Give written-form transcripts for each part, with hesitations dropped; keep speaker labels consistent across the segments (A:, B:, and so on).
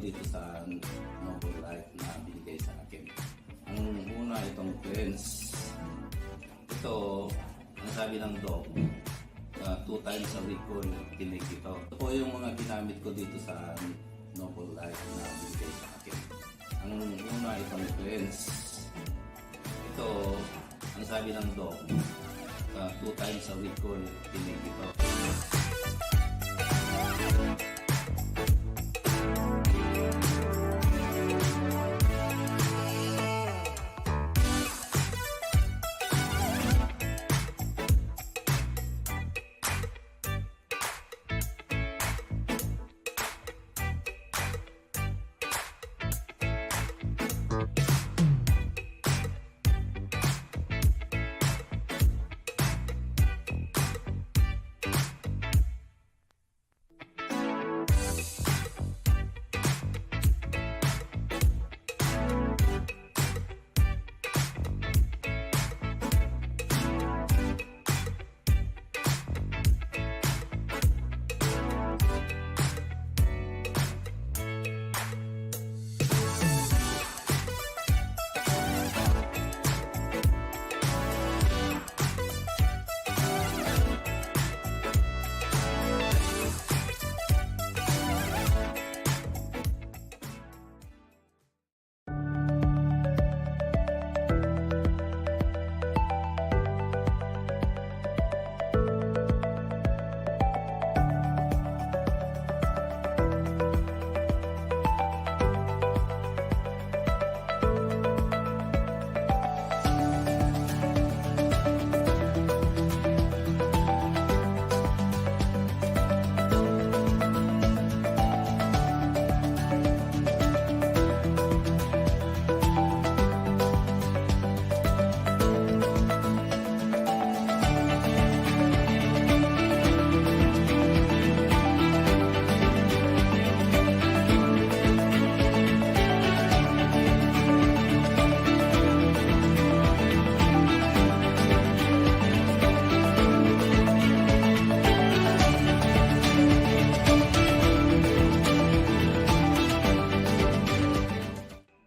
A: dito sa Noble Life na binigay sa akin. Ang una itong cleanse. Ito, ang sabi ng doc, 2 times a week ko tinig ito. Ito po yung mga ginamit ko dito sa Noble Life na binigay sa akin. Ang una itong cleanse. Ito, ang sabi ng doc, 2 times a week ko tinig ito.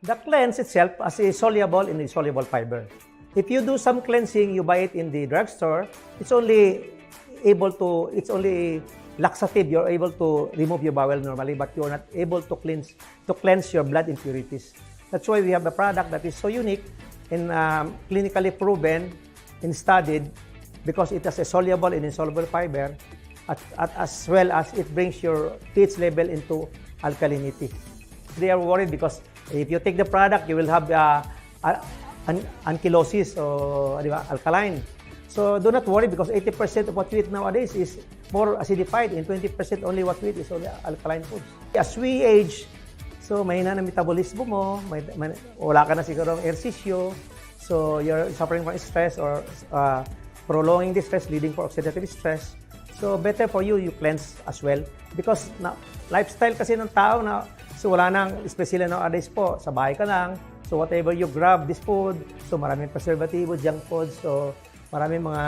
B: The cleanse itself as a soluble in insoluble fiber. If you do some cleansing, you buy it in the drugstore, it's only laxative. You're able to remove your bowel normally, but you're not able to cleanse your blood impurities. That's why we have a product that is so unique and clinically proven and studied because it has a soluble and insoluble fiber as well as it brings your pH level into alkalinity. They are worried because if you take the product, you will have ankylosis or alkaline. So do not worry because 80% of what we eat nowadays is more acidified and 20% only what we eat is only alkaline foods. As we age, so mahina na metabolismo mo, wala ka na siguro ng ehersisyo, so you're suffering from stress or prolonging the stress, leading for oxidative stress. So better for you, you cleanse as well because lifestyle kasi ng tao na so wala nang especially nowadays po, sa bahay ka lang. So whatever you grab this food, so maraming preservativo, junk foods, so maraming mga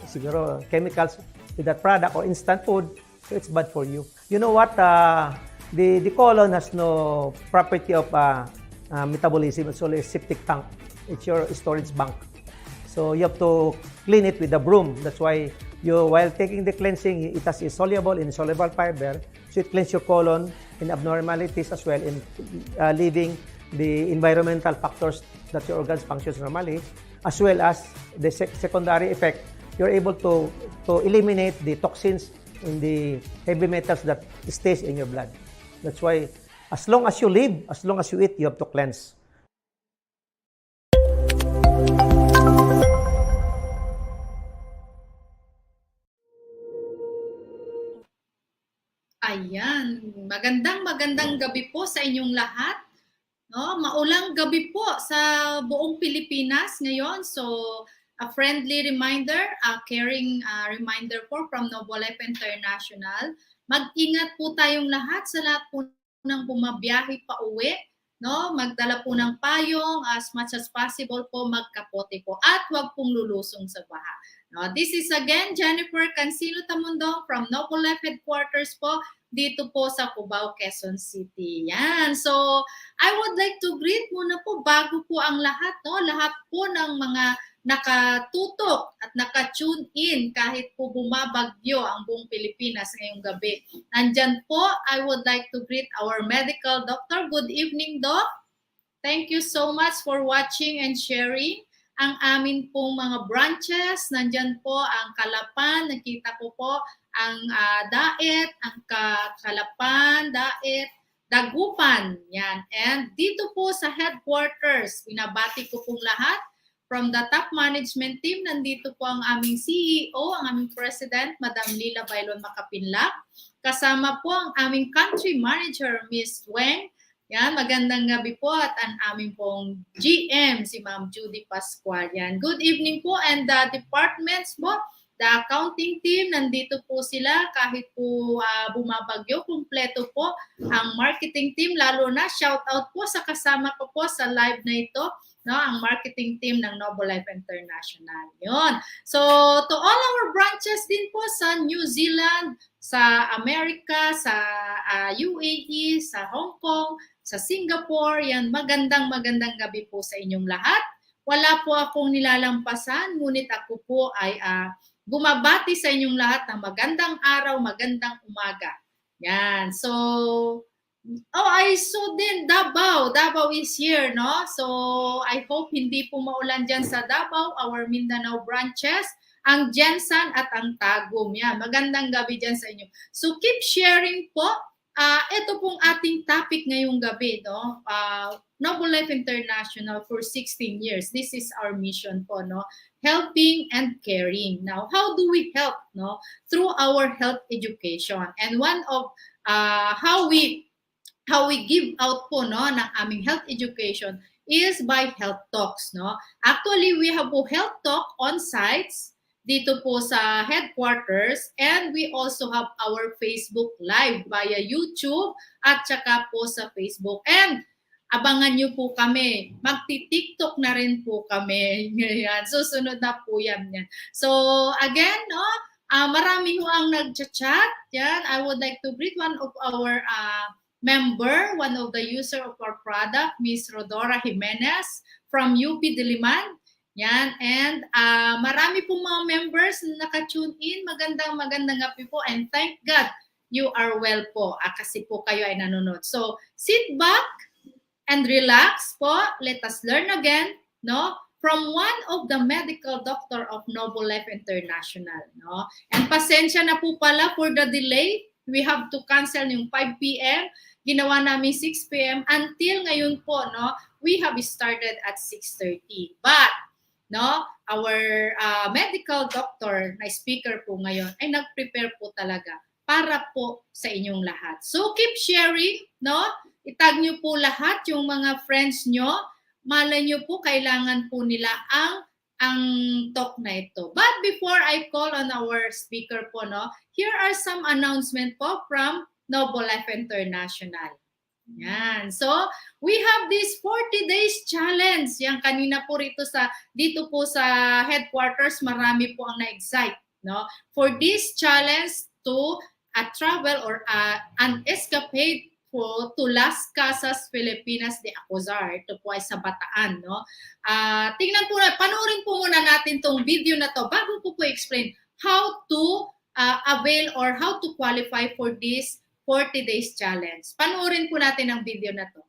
B: siguro chemicals with that product or instant food, so it's bad for you. You know what? The colon has no property of metabolism. It's only a septic tank. It's your storage bank. So you have to clean it with a broom. That's why while taking the cleansing, it has a soluble and insoluble fiber. So it cleans your colon and abnormalities as well in leaving the environmental factors that your organs functions normally, as well as the secondary effect. You're able to eliminate the toxins and the heavy metals that stays in your blood. That's why as long as you live, as long as you eat, you have to cleanse.
C: Ayan, magandang gabi po sa inyong lahat. No, maulang gabi po sa buong Pilipinas ngayon. So, a friendly reminder, a caring reminder po from Noble Life International. Mag-ingat po tayong lahat sa lahat po ng bumabiyahe pa uwi. no? Magdala po ng payong, as much as possible po magkapote po at wag pong lulusong sa baha. No, this is again Jennifer Cancino Tamundong from Noble Life Headquarters po dito po sa Cubao, Quezon City. Yan. So, I would like to greet muna po bago po ang lahat, no? Lahat po ng mga nakatutok at naka-tune in kahit po bumabagyo ang buong Pilipinas ngayong gabi. Nandyan po, I would like to greet our medical doctor. Good evening, Doc. Thank you so much for watching and sharing ang amin pong mga branches. Nandyan po ang Kalapan. Nakita ko po ang Daet, ang Kalapan, Daet, Dagupan. Yan. And dito po sa headquarters, pinabati ko pong lahat. From the top management team, nandito po ang aming CEO, ang aming President, Madam Lila Bailon Makapinlak. Kasama po ang aming Country Manager, Miss Weng. Yan, magandang gabi po at ang aming pong GM, si Ma'am Judy Pascual. Yan. Good evening po and the departments po, the accounting team, nandito po sila kahit po bumabagyo, kumpleto po ang marketing team, lalo na shout out po sa kasama ko po sa live na ito, no, ang marketing team ng Noble Life International. Yun. So, to all our branches din po sa New Zealand, sa Amerika, sa UAE, sa Hong Kong, sa Singapore, yan, magandang gabi po sa inyong lahat. Wala po akong nilalampasan, ngunit ako po ay bumabati sa inyong lahat ng magandang araw, magandang umaga. Yan. So, I saw din Davao. Davao is here, no? So, I hope hindi po maulan dyan sa Davao, our Mindanao branches, ang Jensan at ang Tagum. Yan. Magandang gabi dyan sa inyo. So, keep sharing po. Ito pong ating topic ngayong gabi, no? Noble Life International for 16 years. This is our mission po, no? Helping and caring. Now, how do we help, no? Through our health education. And one of how we give out po, no, ng aming health education is by health talks, no? Actually, we have a health talk on sites dito po sa headquarters, and we also have our Facebook Live via YouTube at saka po sa Facebook. And abangan nyo po kami. Magti-TikTok na rin po kami. Yan. Susunod na po yan. So again, no, marami ho ang nag-chat. Yan. I would like to greet one of our member, one of the user of our product, Miss Rodora Jimenez from UP Diliman. Yan, and marami pong mga members na naka-tune in. Magandang gabi po, and thank God you are well po kasi po kayo ay nanonood. So, sit back and relax po. Let us learn again, no? From one of the medical doctor of Noble Life International, no? And pasensya na po pala for the delay. We have to cancel yung 5 p.m. Ginawa namin 6 p.m. until ngayon po, no? We have started at 6:30. But no, our medical doctor na speaker po ngayon ay nag-prepare po talaga para po sa inyong lahat. So keep sharing, no? Itag nyo po lahat yung mga friends nyo. Malay nyo po kailangan po nila ang talk na ito. But before I call on our speaker po, no, here are some announcement po from Noble Life International. Yan. So, we have this 40 days challenge. Yan kanina po dito po sa headquarters, marami po ang na-excite, no? For this challenge to travel or an escapade po to Las Casas, Filipinas de Acozar. Ito po ay sa Bataan, no? Tingnan po panoorin po muna natin tong video na to bago po explain how to avail or how to qualify for this 40 days challenge. Panoorin po natin ang video na to.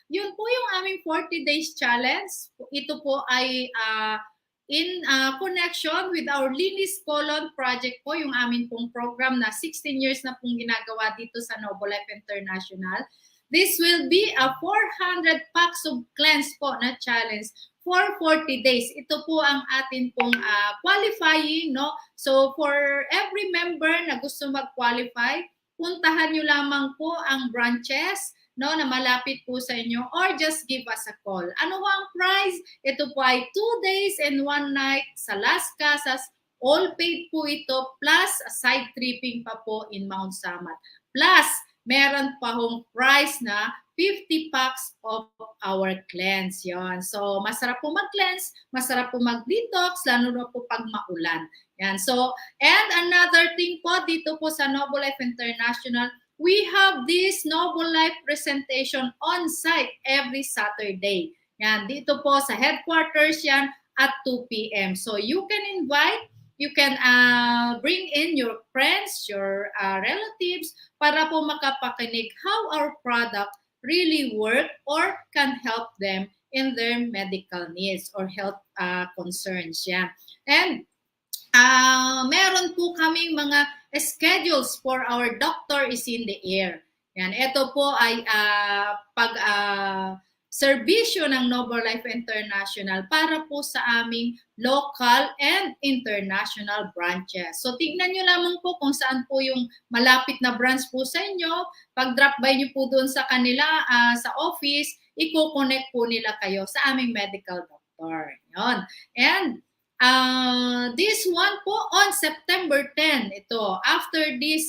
C: Yun po yung aming 40 days challenge. Ito po ay in connection with our Linis Colon project po, yung amin pong program na 16 years na pong ginagawa dito sa Noble Life International. This will be a 400 packs of cleanse po na challenge for 40 days. Ito po ang atin pong qualifying, no? So for every member na gusto mag-qualify, puntahan nyo lamang po ang branches, no, na malapit po sa inyo, or just give us a call. Ano po ang price? Ito po ay 2 days and 1 night sa Las Casas. All paid po ito, plus a side tripping pa po in Mount Samat. Plus, meron pa hong price na 50 packs of our cleanse. Yon. So, masarap po mag-cleanse, masarap po mag-detox, lalo na po pag maulan. Yan. So, and another thing po, dito po sa Noble Life International, we have this Noble Life presentation on site every Saturday. Yan, dito po sa headquarters yan at 2 p.m. So you can invite, you can bring in your friends, your relatives para po makapakinig how our product really work or can help them in their medical needs or health concerns. Yan. And meron po kaming mga schedules for our doctor is in the air. Yan, ito po ay serbisyo ng Noble Life International para po sa aming local and international branches. So tignan nyo lamang po kung saan po yung malapit na branch po sa inyo. Pag drop by nyo po doon sa kanila sa office, i-connect po nila kayo sa aming medical doctor. Yon. And this one po on September 10. Ito, after this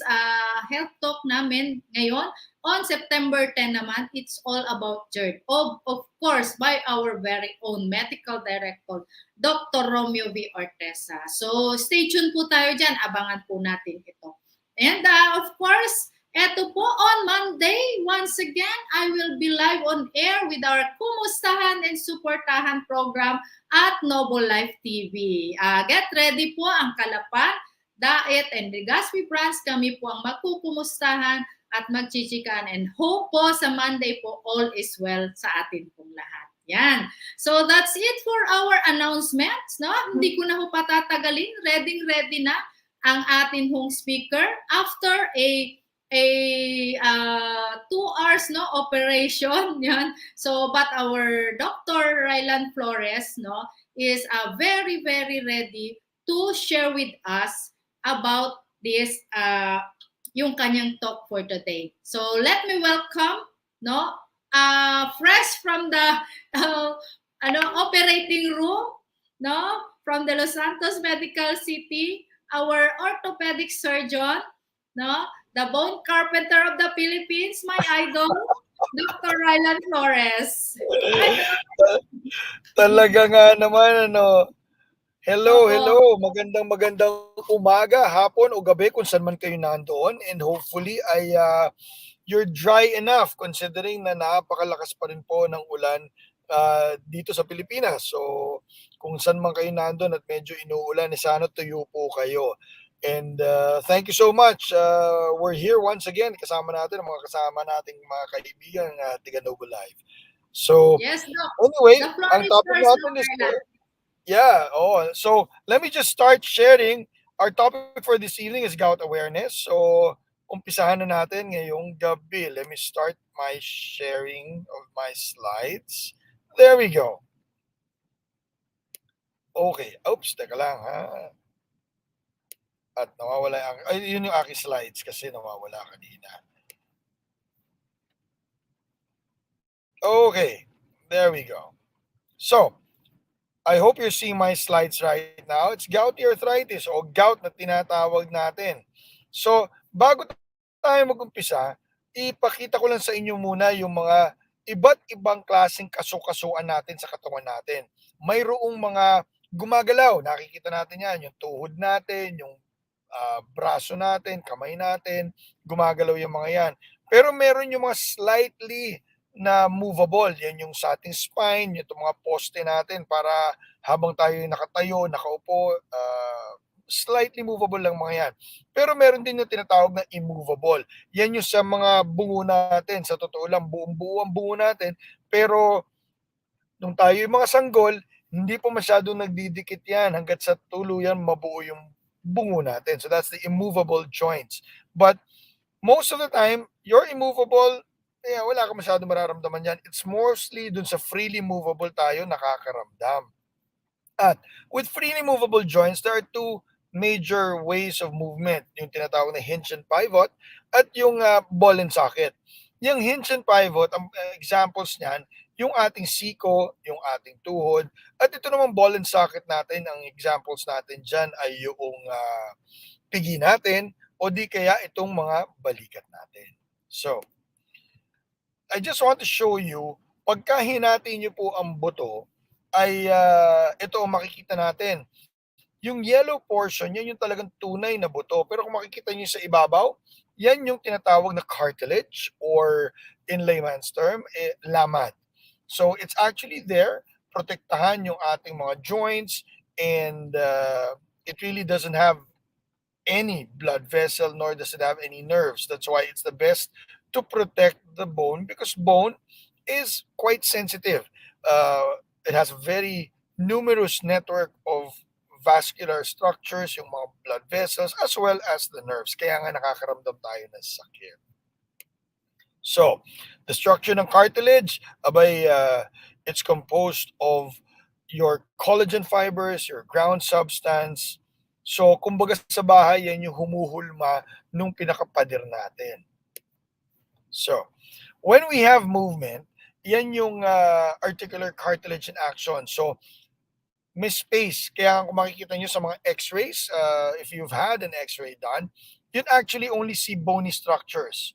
C: health talk namin ngayon, on September 10 naman, it's all about GERD. Of course, by our very own medical director, Dr. Romeo V. Ortesa. So, stay tuned po tayo dyan. Abangan po natin ito. And of course, eto po on Monday, once again, I will be live on air with our Kumustahan and Suportahan program at Noble Life TV. Get ready po ang Kalapan, Daet, and Legazpi branch. Kami po ang magkukumustahan at magchichikan. And hope po sa Monday po, all is well sa atin pong lahat. Yan. So that's it for our announcements. No? Hindi ko na po patatagalin. Ready na ang atin hong speaker after a 2 hours no operation. Yan. So but our Dr. Rylan Flores no is very ready to share with us about this yung kanyang talk for today. So let me welcome no fresh from the operating room no from the Los Santos Medical City, our orthopedic surgeon no, the bone carpenter of the Philippines, my idol, Dr. Rylan Flores.
D: Talaga nga naman, Hello. Magandang umaga, hapon o gabi kung saan man kayo nandoon. And hopefully ay you're dry enough considering na napakalakas pa rin po ng ulan dito sa Pilipinas. So kung saan man kayo nandoon at medyo inuulan, sana tuyo po kayo. And thank you so much. We're here once again. Kasama natin ang mga nating mga kaibigan tiga Noble Life. So,
C: yes, Doc.
D: anyway, ang topic natin is so let me just start sharing. Our topic for this evening is gout awareness. So, umpisahan na natin ngayong gabi. Let me start my sharing of my slides. There we go. Okay. Oops, teka lang ha. At nawawala yun yung aking slides kasi nawawala kanina. Okay, there we go. So, I hope you're seeing my slides right now. It's gouty arthritis o gout na tinatawag natin. So, bago tayo mag-umpisa, ipakita ko lang sa inyo muna yung mga iba't ibang klaseng kaso-kasuan natin sa katawan natin. Mayroong mga gumagalaw, nakikita natin yan, yung tuhod natin, yung braso natin, kamay natin, gumagalaw yung mga yan. Pero meron yung mga slightly na movable, yan yung sa ating spine, yung mga poste natin para habang tayo nakatayo, nakaupo, slightly movable lang mga yan. Pero meron din yung tinatawag na immovable. Yan yung sa mga bungo natin. Sa totoo lang, buong-buo ang bungo natin. Pero nung tayo yung mga sanggol, hindi po masyadong nagdidikit yan hanggat sa tuluyan mabuo yung bungo natin. So that's the immovable joints. But most of the time, your immovable, wala ka masyadong mararamdaman yan. It's mostly dun sa freely movable tayo nakakaramdam. At with freely movable joints, there are two major ways of movement. Yung tinatawag na hinge and pivot at yung ball and socket. Yung hinge and pivot, ang examples niyan, yung ating siko, yung ating tuhod, at ito naman ball and socket natin, ang examples natin dyan ay yung pigi natin o di kaya itong mga balikat natin. So, I just want to show you, pagka hinati nyo po ang buto, ay ito ang makikita natin. Yung yellow portion, yan yung talagang tunay na buto. Pero kung makikita nyo sa ibabaw, yan yung tinatawag na cartilage or in layman's term, lamat. So it's actually there, protektahan yung ating mga joints and it really doesn't have any blood vessel nor does it have any nerves. That's why it's the best to protect the bone because bone is quite sensitive. It has a very numerous network of vascular structures, yung mga blood vessels, as well as the nerves. Kaya nga nakakaramdam tayo ng sakit. So, the structure ng cartilage, it's composed of your collagen fibers, your ground substance. So, kumbaga sa bahay, yan yung humuhulma nung pinakapader natin. So, when we have movement, yan yung articular cartilage in action. So, may space. Kaya kung makikita nyo sa mga x-rays, if you've had an x-ray done, you'd actually only see bony structures.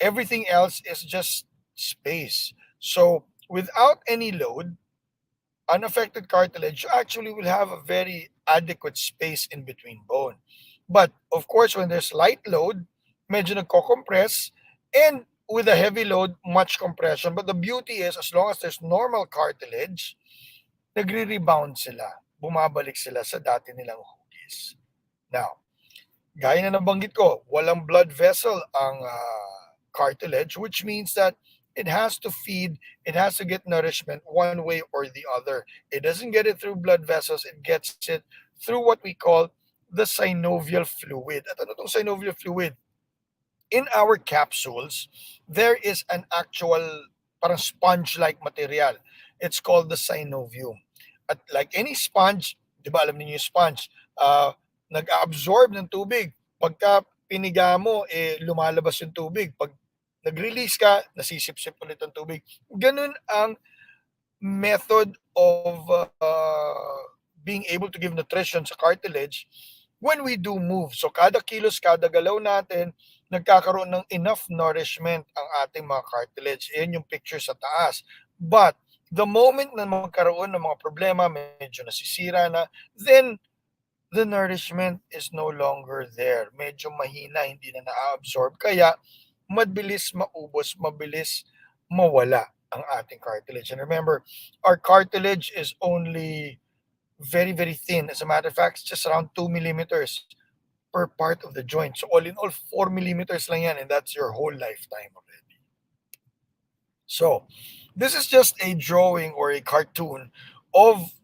D: Everything else is just space. So, without any load, unaffected cartilage, you actually will have a very adequate space in between bone. But, of course, when there's light load, medyo nagko-compress, and with a heavy load, much compression. But the beauty is, as long as there's normal cartilage, nagre-rebound sila. Bumabalik sila sa dati nilang hugis. Now, gaya na nabanggit ko, walang blood vessel ang cartilage, which means that it has to feed, it has to get nourishment one way or the other. It doesn't get it through blood vessels, it gets it through what we call the synovial fluid. At ano itong synovial fluid? In our capsules, there is an actual parang sponge-like material. It's called the synovium. At like any sponge, di ba alam niyo yung sponge, nag-absorb ng tubig. Pagka piniga mo, lumalabas yung tubig. Pag nag-release ka, nasisip-sip ulit ang tubig. Ganun ang method of being able to give nutrition sa cartilage when we do move. So kada kilos, kada galaw natin, nagkakaroon ng enough nourishment ang ating mga cartilage. Ayan yung picture sa taas. But the moment na magkaroon ng mga problema, medyo nasisira na, then the nourishment is no longer there. Medyo mahina, hindi na na-absorb. Kaya mabilis maubos, mabilis mawala ang ating cartilage. And remember, our cartilage is only very, very thin. As a matter of fact, it's just around 2 millimeters per part of the joint. So all in all, 4 millimeters lang yan, and that's your whole lifetime already. So, this is just a drawing or a cartoon of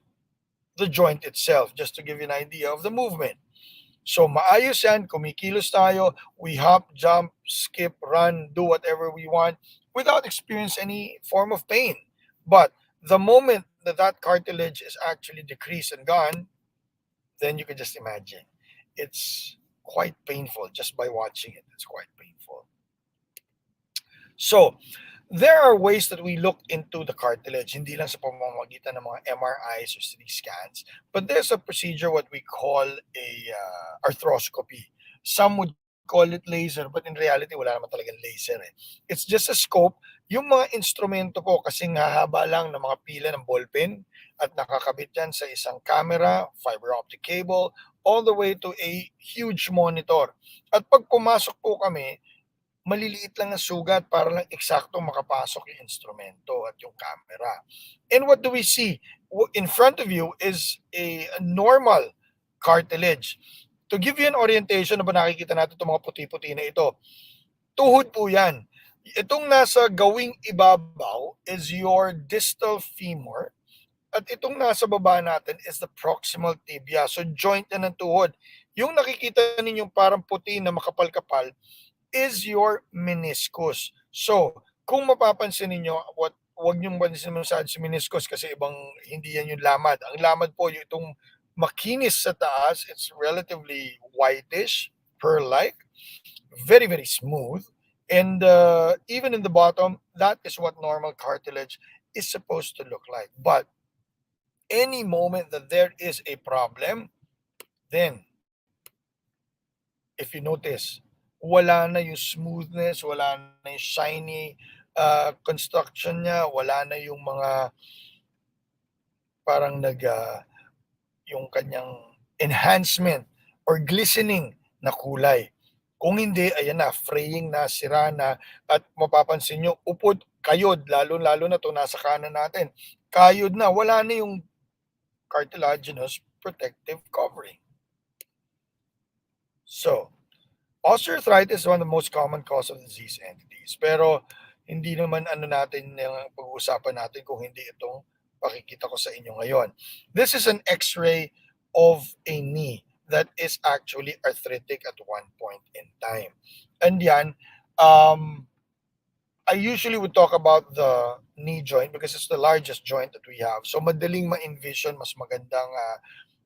D: the joint itself, just to give you an idea of the movement. So, maayos yan, kumikilos tayo, we hop, jump, skip, run, do whatever we want without experiencing any form of pain. But the moment that that cartilage is actually decreased and gone, then you can just imagine. It's quite painful just by watching it. It's quite painful. So, there are ways that we look into the cartilage, hindi lang sa pamamagitan ng mga MRIs or CT scans, but there's a procedure what we call a arthroscopy. Some would call it laser, but in reality, wala naman talagang laser. It's just a scope. Yung mga instrumento po, kasing hahaba lang ng mga pila ng ballpen at nakakabit yan sa isang camera, fiber optic cable, all the way to a huge monitor. At pag pumasok po kami, maliliit lang na sugat para lang eksakto makapasok yung instrumento at yung camera. And what do we see? In front of you is a normal cartilage. To give you an orientation, na ba nakikita natin itong mga puti-puti na ito? Tuhod po yan. Itong nasa gawing ibabaw is your distal femur. At itong nasa baba natin is the proximal tibia. So joint yan ng tuhod. Yung nakikita ninyong parang puti na makapal-kapal is your meniscus. So, kung mapapansin ninyo, wag niyong pansin masyado si meniscus kasi ibang hindi yan yung lamad. Ang lamad po yung itong makinis sa taas, it's relatively whitish, pearl-like, very, very smooth. And even in the bottom, that is what normal cartilage is supposed to look like. But any moment that there is a problem, then if you notice, wala na yung smoothness, wala na yung shiny construction niya, wala na yung mga parang yung kanyang enhancement or glistening na kulay. Kung hindi, ayan na, fraying na, sira na, at mapapansin nyo, upod, kayod, lalo na to nasa kanan natin, kayod na, wala na yung cartilaginous protective covering. So, osteoarthritis is one of the most common cause of disease entities. Pero hindi naman natin yung pag-uusapan natin kung hindi itong pakikita ko sa inyo ngayon. This is an x-ray of a knee that is actually arthritic at one point in time. And yan, I usually would talk about the knee joint because it's the largest joint that we have. So madaling ma-envision, mas magandang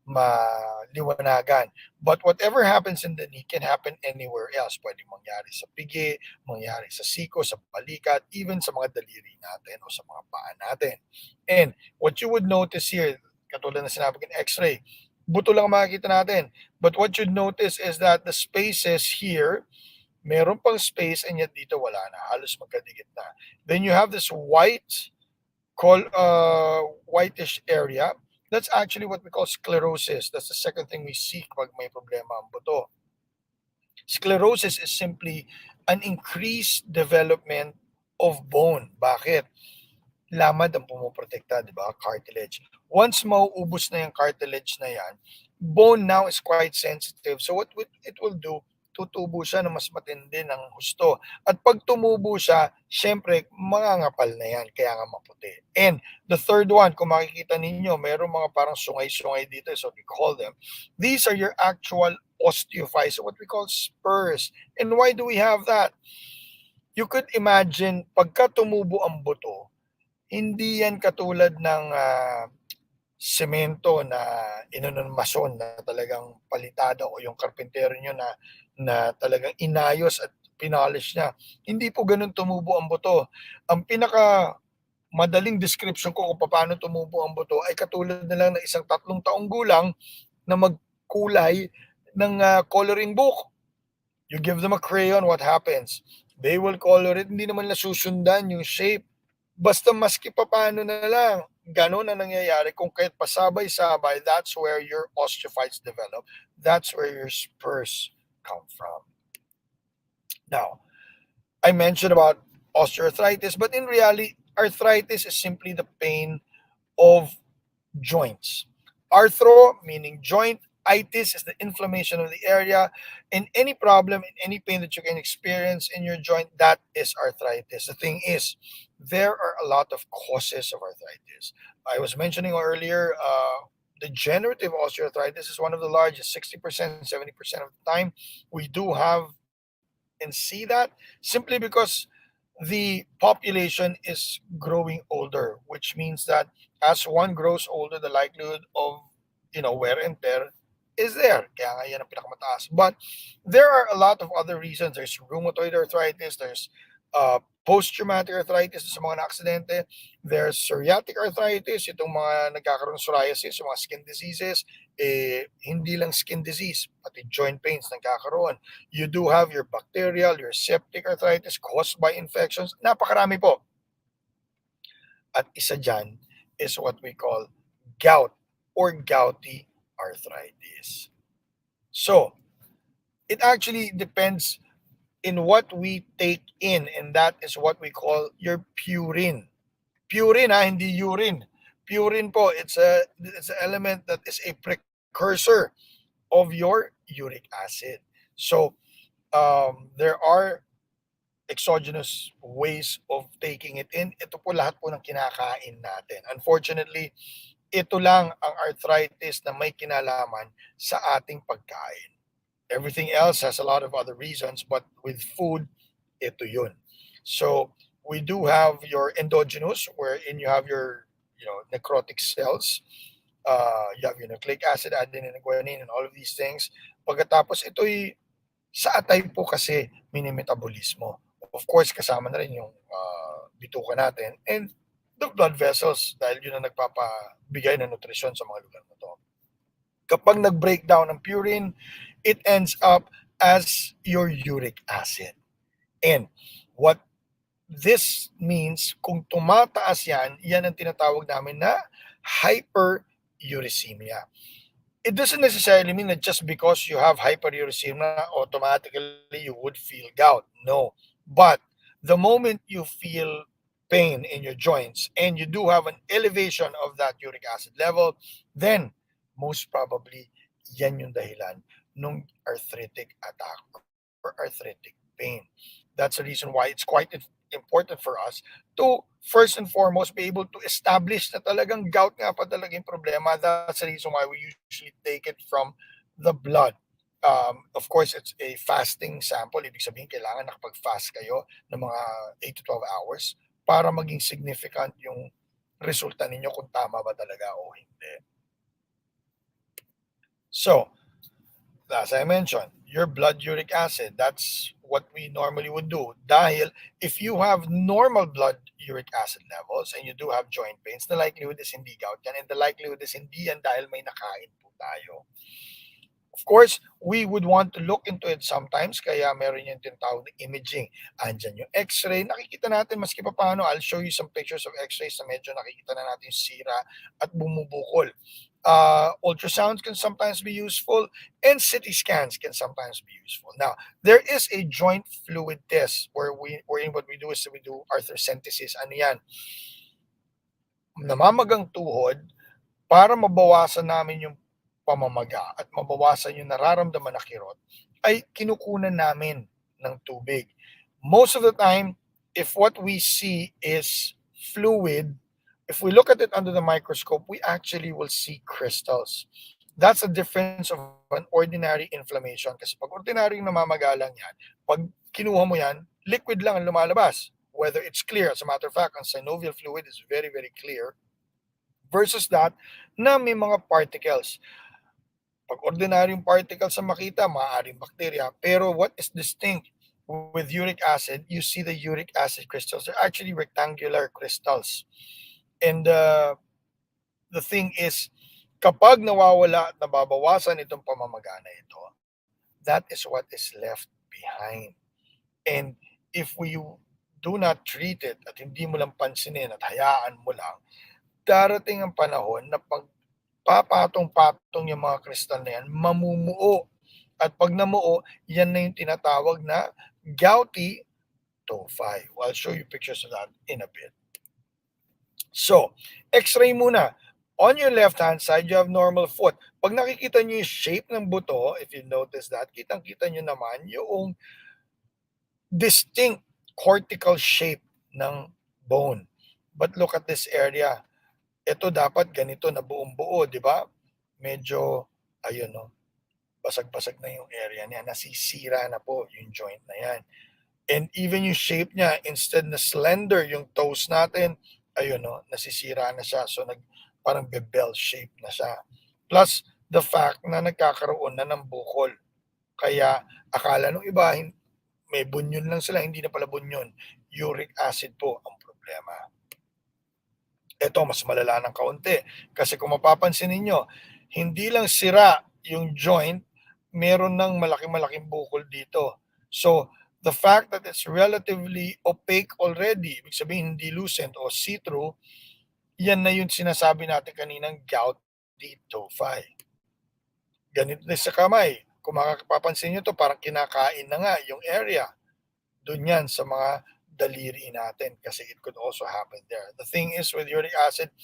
D: maliwanagan. But whatever happens in the knee can happen anywhere else. Pwedeng mangyari sa pigi, mangyari sa siko, sa balikat, even sa mga daliri natin o sa mga paa natin. And what you would notice here, katulad na sinabi ko, x-ray, buto lang makikita natin. But what you'd notice is that the spaces here, meron pang space and yet dito wala na. Halos magkadikit na. Then you have this whitish area. That's actually what we call sclerosis. That's the second thing we seek pag may problema ang buto. Sclerosis is simply an increased development of bone. Bakit? Lamad ang pumoprotekta, di ba? Cartilage. Once mauubos na yung cartilage na yan, bone now is quite sensitive. So what it will do, tutubo siya na mas matindi ng husto. At pag tumubo siya, syempre, mangangapal na yan, kaya nga maputi. And the third one, kung makikita ninyo, mayroong mga parang sungay-sungay dito, so we call them. These are your actual osteophytes, what we call spurs. And why do we have that? You could imagine, pagka tumubo ang buto, hindi yan katulad ng semento na mason na talagang palitada o yung karpintero nyo na talagang inayos at pinolish niya. Hindi po ganun tumubo ang buto. Ang pinaka madaling description ko kung paano tumubo ang buto ay katulad na lang na isang 3 taong gulang na magkulay ng coloring book. You give them a crayon, what happens? They will color it. Hindi naman nasusundan yung shape. Basta maski pa paano na lang. Ganon ang nangyayari kung kahit pasabay-sabay, that's where your osteophytes develop. That's where your spurs come from. Now, I mentioned about osteoarthritis, but in reality, arthritis is simply the pain of joints. Arthro, meaning joint. Itis is the inflammation of the area. And any problem, any pain that you can experience in your joint, that is arthritis. The thing is, there are a lot of causes of arthritis. I was mentioning earlier, degenerative osteoarthritis is one of the largest, 60%, 70% of the time. We do have and see that simply because the population is growing older, which means that as one grows older, the likelihood of wear and tear is there. Kaya nga yan ang pinakamataas. But there are a lot of other reasons. There's rheumatoid arthritis, there's post-traumatic arthritis sa mga na-aksidente, there's psoriatic arthritis, itong mga nagkakaroon ng psoriasis, yung mga skin diseases, hindi lang skin disease, pati joint pains nagkakaroon. You do have your bacterial, your septic arthritis caused by infections. Napakarami po. At isa dyan is what we call gout or gouty arthritis. So, it actually depends in what we take in, and that is what we call your purine. Purine, hindi urine. Purine po, it's an element that is a precursor of your uric acid. So there are exogenous ways of taking it in. Ito po lahat po ng kinakain natin. Unfortunately, ito lang ang arthritis na may kinalaman sa ating pagkain. Everything else has a lot of other reasons, but with food, ito yun. So we do have your endogenous, wherein you have your necrotic cells. You have your nucleic acid, adenine, and guanine, and all of these things. Pagkatapos ito'y sa atay po kasi minimetabolismo. Of course, kasama na rin yung bituka natin and the blood vessels dahil yun ang nagpapabigay ng nutrisyon sa mga lugar na to. Kapag nag-breakdown ng purine, it ends up as your uric acid. And what this means, kung tumataas yan, yan ang tinatawag namin na hyperuricemia. It doesn't necessarily mean that just because you have hyperuricemia, automatically you would feel gout. No. But the moment you feel pain in your joints and you do have an elevation of that uric acid level, then most probably yan yung dahilan ng arthritic attack or arthritic pain. That's the reason why it's quite important for us to first and foremost be able to establish na talagang gout nga pa talaga yung problema. That's the reason why we usually take it from the blood. Of course, it's a fasting sample. Ibig sabihin, kailangan nakapag-fast kayo ng mga 8 to 12 hours para maging significant yung resulta ninyo kung tama ba talaga o hindi. So, as I mentioned, your blood uric acid, that's what we normally would do. Dahil if you have normal blood uric acid levels and you do have joint pains, the likelihood is hindi gout yan, and the likelihood is hindi yan dahil may nakain po tayo. Of course, we would want to look into it sometimes, kaya meron yung tinatawag na imaging. Andyan yung x-ray, nakikita natin maski pa paano. I'll show you some pictures of x-rays na medyo nakikita na natin yung sira at bumubukol. Ultrasounds can sometimes be useful, and CT scans can sometimes be useful. Now, there is a joint fluid test wherein what we do is we do arthrocentesis. Ano yan? Namamagang tuhod, para mabawasan namin yung pamamaga at mabawasan yung nararamdaman na kirot, ay kinukunan namin ng tubig. Most of the time, if what we see is fluid, if we look at it under the microscope, we actually will see crystals. That's the difference of an ordinary inflammation. Kasi pag ordinary namamaga lang yan, pag kinuha mo yan, liquid lang ang lumalabas. Whether it's clear, as a matter of fact, ang synovial fluid is very, very clear. Versus that, na may mga particles. Pag ordinaryong particles ang makita, maaaring bacteria. Pero what is distinct with uric acid, you see the uric acid crystals. They're actually rectangular crystals. And the thing is, kapag nawawala at nababawasan itong pamamaga na ito, that is what is left behind. And if we do not treat it at hindi mo lang pansinin at hayaan mo lang, darating ang panahon na pag papatong-patong yung mga kristal na yan, mamumuo. At pag namuo, yan na yung tinatawag na gouty tophi. I'll show you pictures of that in a bit. So, x-ray muna. On your left-hand side, you have normal foot. Pag nakikita nyo yung shape ng buto, if you notice that, kitang-kita nyo naman yung distinct cortical shape ng bone. But look at this area. Ito dapat ganito na buong-buo, di ba? Medyo, ayun, no? Basag-basag na yung area niya. Nasisira na po yung joint na yan. And even yung shape niya, instead na slender yung toes natin, ayun, no? Nasisira na siya. So, parang bebell shape na siya. Plus, the fact na nagkakaroon na ng bukol. Kaya, akala nung iba, may bunyon lang sila, hindi na pala bunyon. Uric acid po ang problema. Ito, mas malala ng kaunti. Kasi kung mapapansin ninyo, hindi lang sira yung joint, meron ng malaking-malaking bukol dito. So, the fact that it's relatively opaque already, ibig sabihin hindi lucent o see-through, yan na yung sinasabi natin kaninang gouty tophi. Ganito din sa kamay. Kung makapapansin nyo to, parang kinakain na nga yung area. Doon yan sa mga daliri natin kasi it could also happen there. The thing is with uric acid,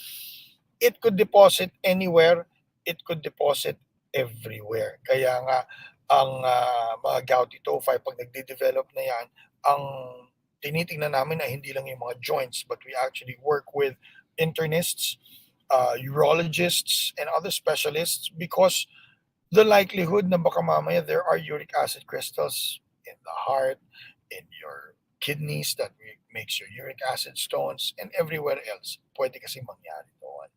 D: it could deposit anywhere. It could deposit everywhere. Kaya nga, ang mga gouty tophi, pag nagde-develop na yan, ang tinitingnan namin na hindi lang yung mga joints, but we actually work with internists, urologists, and other specialists because the likelihood na baka mamaya there are uric acid crystals in the heart, in your kidneys that makes your uric acid stones, and everywhere else. Pwede kasi mangyari doon.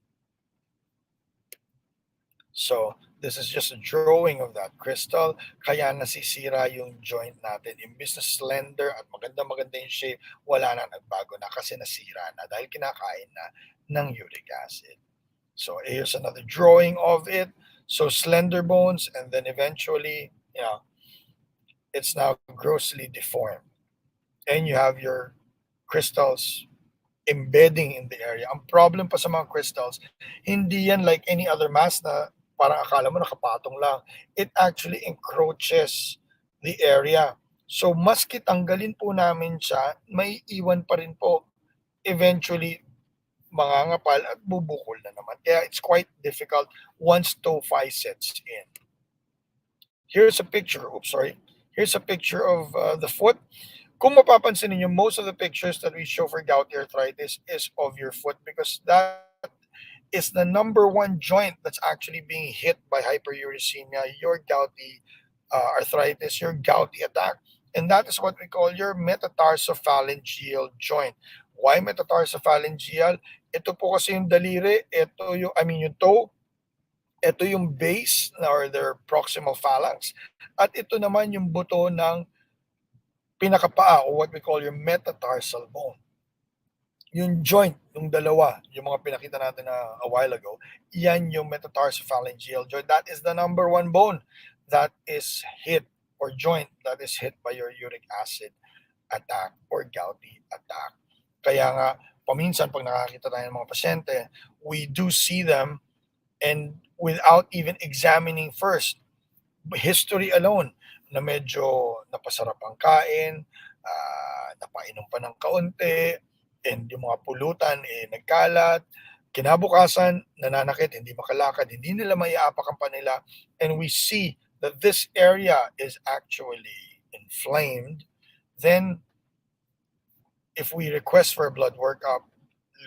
D: So, this is just a drawing of that crystal. Kaya nasisira yung joint natin. Imbis na slender at maganda-maganda yung shape, wala na, nagbago na kasi nasira na dahil kinakain na ng uric acid. So, here's another drawing of it. So, slender bones, and then eventually, it's now grossly deformed. And you have your crystals embedding in the area. Ang problem pa sa mga crystals, hindi yan like any other mass na parang akala mo nakapatong lang. It actually encroaches the area. So, maski tanggalin po namin siya, may iwan pa rin po eventually mangangapal at bubukol na naman. Kaya it's quite difficult once tophi sets in. Here's a picture. Here's a picture of the foot. Kung mapapansin niyo, most of the pictures that we show for gouty arthritis is of your foot because that is the number one joint that's actually being hit by hyperuricemia, your gouty arthritis, your gouty attack. And that is what we call your metatarsophalangeal joint. Why metatarsophalangeal? Ito po kasi yung daliri, yung toe, ito yung base or their proximal phalanx, at ito naman yung buto ng pinakapaa or what we call your metatarsal bone. Yung joint, yung dalawa, yung mga pinakita natin a while ago, yan yung metatarsophalangeal joint. That is the number one bone that is hit or joint that is hit by your uric acid attack or gouty attack. Kaya nga, paminsan pag nakakita tayo ng mga pasyente, we do see them and without even examining first, history alone, na medyo napasarap ang kain, napainom pa ng kaunti, and yung mga pulutan nagkalat, kinabukasan, nananakit, hindi makalakad, hindi nila maiapak ang panila, and we see that this area is actually inflamed, then if we request for a blood workup,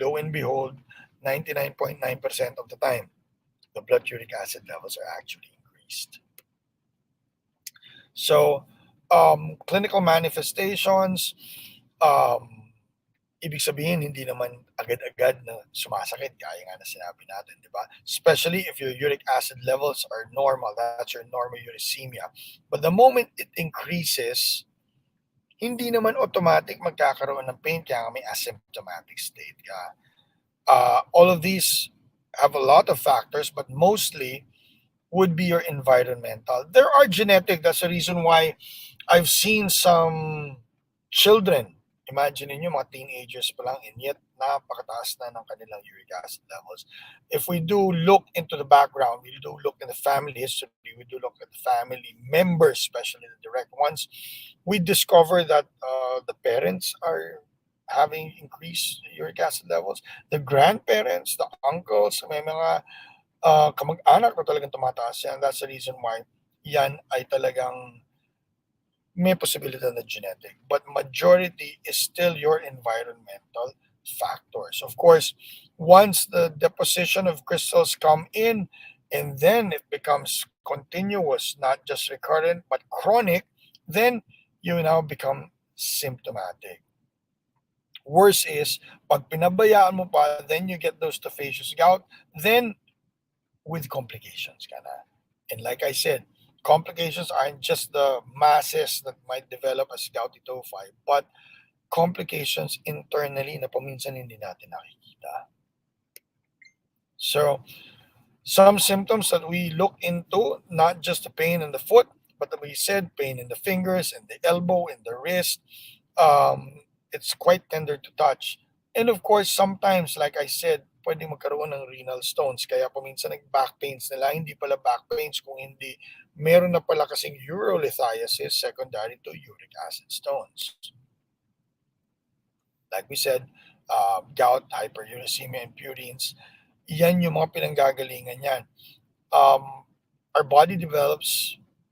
D: lo and behold, 99.9% of the time, the blood uric acid levels are actually increased. So, clinical manifestations, ibig sabihin, hindi naman agad-agad na sumasakit, gaya nga na sinabi natin, di ba? Especially if your uric acid levels are normal, that's your normal uricemia. But the moment it increases, hindi naman automatic magkakaroon ng pain, kaya may asymptomatic state ka. All of these have a lot of factors, but mostly would be your environmental. There are genetic. That's the reason why I've seen some children, imagine niyo mga teenagers pa lang, and yet napakataas na ng kanilang uric acid levels. If we do look into the background, we do look in the family history, we do look at the family members, especially the direct ones, we discover that the parents are having increased uric acid levels. The grandparents, the uncles, may mga kamag-anak na talagang tumataas yan. That's the reason why yan ay talagang may possibility na genetic. But majority is still your environmental factors. Of course, once the deposition of crystals come in and then it becomes continuous, not just recurrent, but chronic, then you now become symptomatic. Worse is, pag pinabayaan mo pa, then you get those tophaceous gout, then with complications ka na. And like I said, complications aren't just the masses that might develop as gouty tophi, but complications internally na paminsan hindi natin nakikita. So, some symptoms that we look into, not just the pain in the foot, but we said pain in the fingers, in the elbow, in the wrist. It's quite tender to touch. And of course, sometimes, like I said, pwede magkaroon ng renal stones. Kaya paminsan nag-back pains nila, hindi pala back pains, kung hindi, meron na pala kasing urolithiasis secondary to uric acid stones. Like we said, gout, hyperuricemia, and purines, yan yung mga pinanggagalingan yan. our body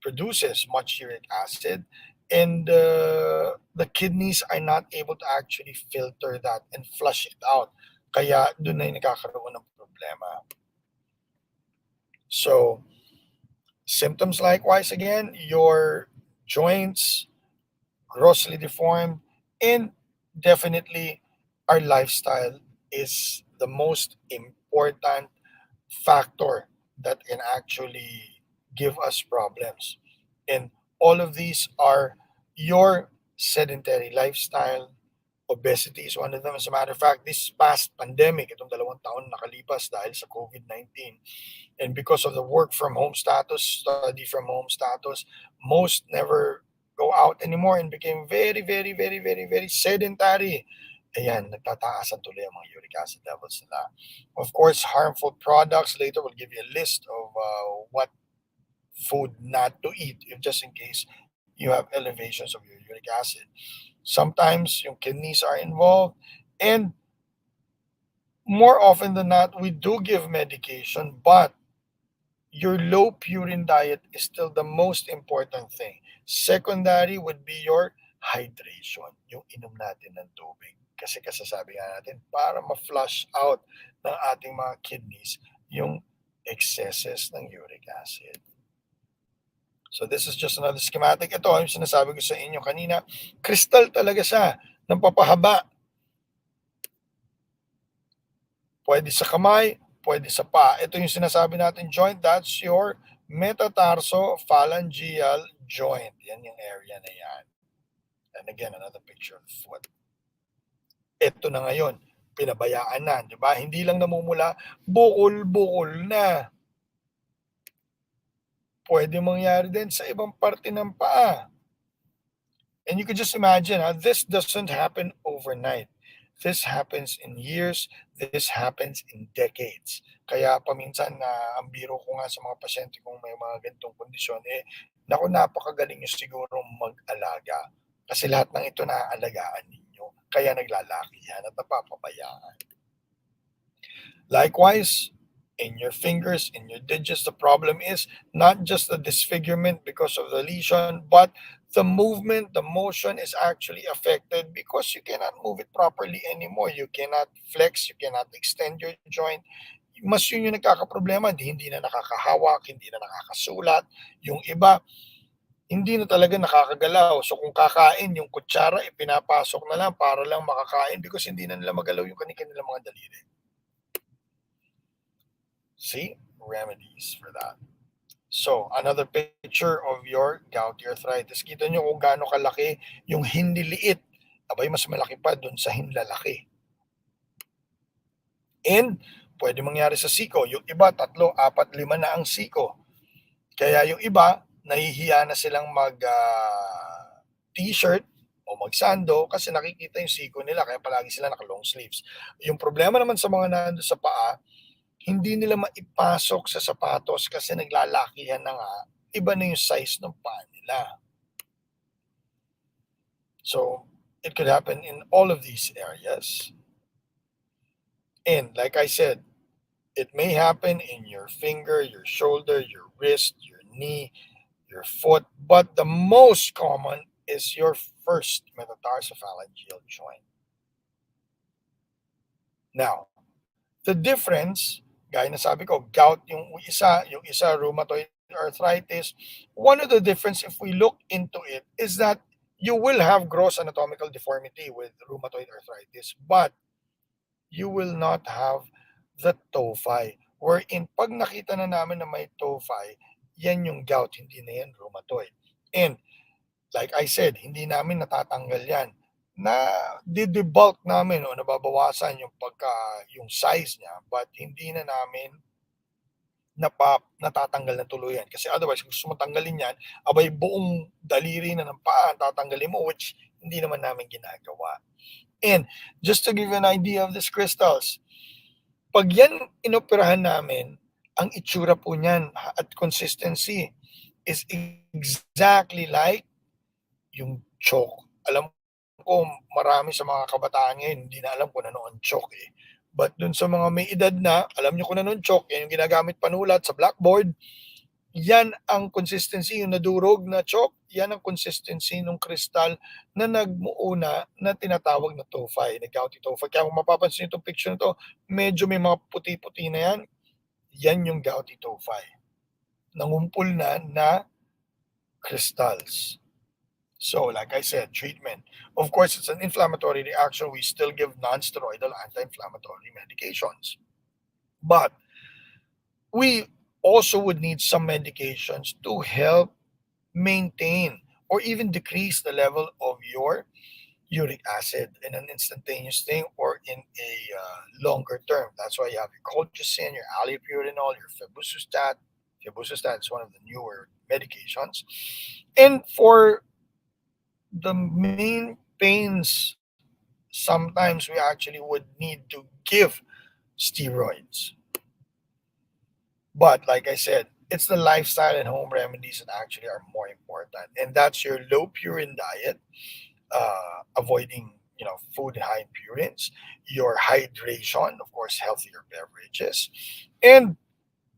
D: produces much uric acid, and the kidneys are not able to actually filter that and flush it out. Kaya doon na yung nagkakaroon ng problema. So, symptoms likewise again, your joints grossly deformed, and definitely our lifestyle is the most important factor that can actually give us problems. And all of these are your sedentary lifestyle. Obesity is one of them. As a matter of fact, this past pandemic, itong 2 taon nakalipas dahil sa COVID-19, and because of the work from home status, study from home status, most never go out anymore and became very, very, very, very, very sedentary. Ayan, nagtataasan tuloy ang mga uric acid levels nila. Of course, harmful products. Later, we'll give you a list of what food not to eat, if just in case you have elevations of your uric acid. Sometimes yung kidneys are involved, and more often than not, we do give medication, but your low purine diet is still the most important thing. Secondary would be your hydration, yung inom natin ng tubig. Kasi kasasabi nga natin, para ma-flush out ng ating mga kidneys yung excesses ng uric acid. So this is just another schematic. Ito, yung sinasabi ko sa inyo kanina, crystal talaga siya, ng papahaba. Pwede sa kamay, pwede sa paa. Ito yung sinasabi natin joint, that's your metatarso-phalangeal joint. Yan yung area na yan. And again, another picture of the foot. Ito na ngayon, pinabayaan na, di ba? Hindi lang namumula, bukol-bukol na. Pwede mangyari din sa ibang parte ng paa. And you can just imagine, this doesn't happen overnight. This happens in years. This happens in decades. Kaya paminsan na ang biro ko nga sa mga pasyente kung may mga ganitong kondisyon, naku, napakagaling nyo siguro mag-alaga. Kasi lahat ng ito naaalagaan ninyo. Kaya naglalaki yan at napapabayaan. Likewise, in your fingers, in your digits, the problem is not just the disfigurement because of the lesion, but the movement, the motion is actually affected because you cannot move it properly anymore. You cannot flex, you cannot extend your joint. Mas yun yung nagkakaproblema, hindi na nakakahawak, hindi na nakakasulat. Yung iba, hindi na talaga nakakagalaw. So kung kakain, yung kutsara, ipinapasok na lang para lang makakain because hindi na nila magalaw yung kanilang mga daliri. See? Remedies for that. So, another picture of your gouty arthritis. Kita nyo kung gaano kalaki yung hindi liit. Abay, mas malaki pa dun sa hinlalaki. And, pwede mangyari sa siko. Yung iba, 3, 4, 5 na ang siko. Kaya yung iba, nahihiya na silang mag-t-shirt o magsando kasi nakikita yung siko nila. Kaya palagi sila naka-long sleeves. Yung problema naman sa mga nando sa paa, hindi nila maipasok sa sapatos kasi naglalakihan na nga, iba na yung size ng paa nila. So, it could happen in all of these areas. And like I said, it may happen in your finger, your shoulder, your wrist, your knee, your foot, but the most common is your first metatarso-phalangeal joint. Now, the difference, gaya na sabi ko, gout yung isa rheumatoid arthritis. One of the difference, if we look into it, is that you will have gross anatomical deformity with rheumatoid arthritis, but you will not have the tophi. Wherein, pag nakita na namin na may tophi, yan yung gout, hindi na yan rheumatoid. And, like I said, hindi namin natatanggal yan. Na debulk namin o nababawasan yung size niya, but hindi na namin natatanggal na tuluyan. Kasi otherwise, kung gusto mo tanggalin yan, abay buong daliri na ng paa tatanggalin mo, which hindi naman namin ginagawa. And just to give you an idea of these crystals, pag yan inoperahan namin, ang itsura po niyan at consistency is exactly like yung chalk. Alam ko, marami sa mga kabataan ngayon, hindi na alam kung ano ang chalk eh. But dun sa mga may edad na, alam nyo kung ano ang chalk, yan yung ginagamit panulat sa blackboard, yan ang consistency, yung nadurog na chalk, yan ang consistency ng kristal na nagmuuna na tinatawag na tophi, na gouty tophi. Kaya kung mapapansin itong picture na to, medyo may mga puti-puti na yan, yan yung gouty tophi. Nangumpul na crystals. So, like I said, treatment. Of course, it's an inflammatory reaction. We still give non-steroidal anti-inflammatory medications. But we also would need some medications to help maintain or even decrease the level of your uric acid in an instantaneous thing or in a longer term. That's why you have your colchicine, your allopurinol, your febusustat. Febusustat is one of the newer medications. And for the main pains, sometimes we actually would need to give steroids. But like I said, it's the lifestyle and home remedies that actually are more important. And that's your low purine diet, avoiding food high in purines, your hydration, of course, healthier beverages, and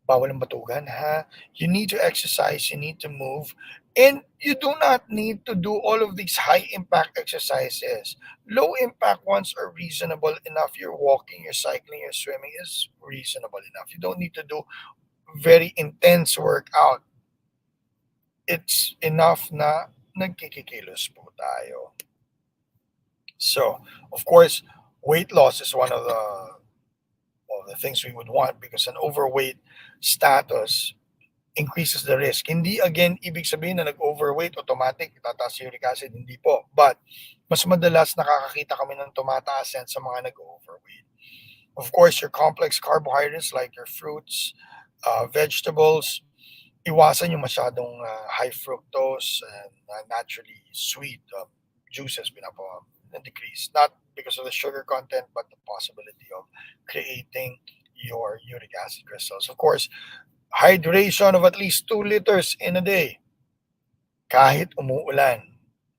D: bawal ang batugan ha. You need to exercise, you need to move, and you do not need to do all of these high impact exercises. Low impact ones are reasonable enough. Your walking, your cycling, your swimming is reasonable enough. You don't need to do very intense workout. It's enough na nagkikikilos po tayo. So, of course, weight loss is one of the things we would want because an overweight status increases the risk. Hindi again ibig sabihin na nag-overweight automatic tataas uric acid, hindi po. But mas madalas nakakakita kami ng tumataas yan sa mga nag-overweight. Of course, your complex carbohydrates like your fruits, vegetables, iwasan yung masyadong high fructose and naturally sweet juices decrease. Not because of the sugar content, but the possibility of creating your uric acid crystals. Of course, hydration of at least 2 liters in a day kahit umuulan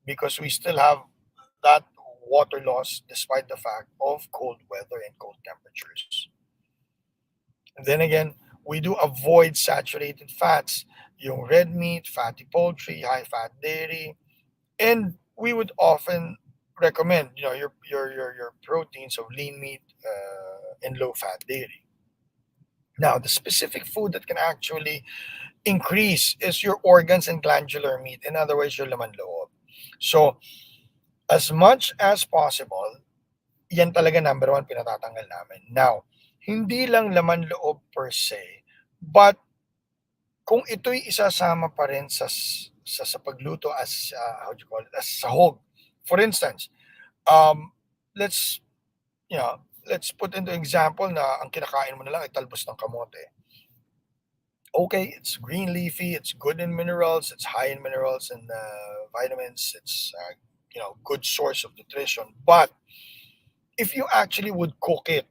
D: because we still have that water loss despite the fact of cold weather and cold temperatures. And then again, we do avoid saturated fats, yung red meat, fatty poultry, high fat dairy, and we would often recommend your proteins of lean meat and low fat dairy. Now, the specific food that can actually increase is your organs and glandular meat. In other words, your laman loob. So, as much as possible, yan talaga number one pinatatanggal namin. Now, hindi lang laman loob per se, but kung ito'y isasama pa rin sa pagluto as as sahog. For instance, let's put into example na ang kinakain mo na lang ay talbos ng kamote. Okay, it's green leafy, it's good in minerals, it's high in minerals and vitamins, it's good source of nutrition. But if you actually would cook it,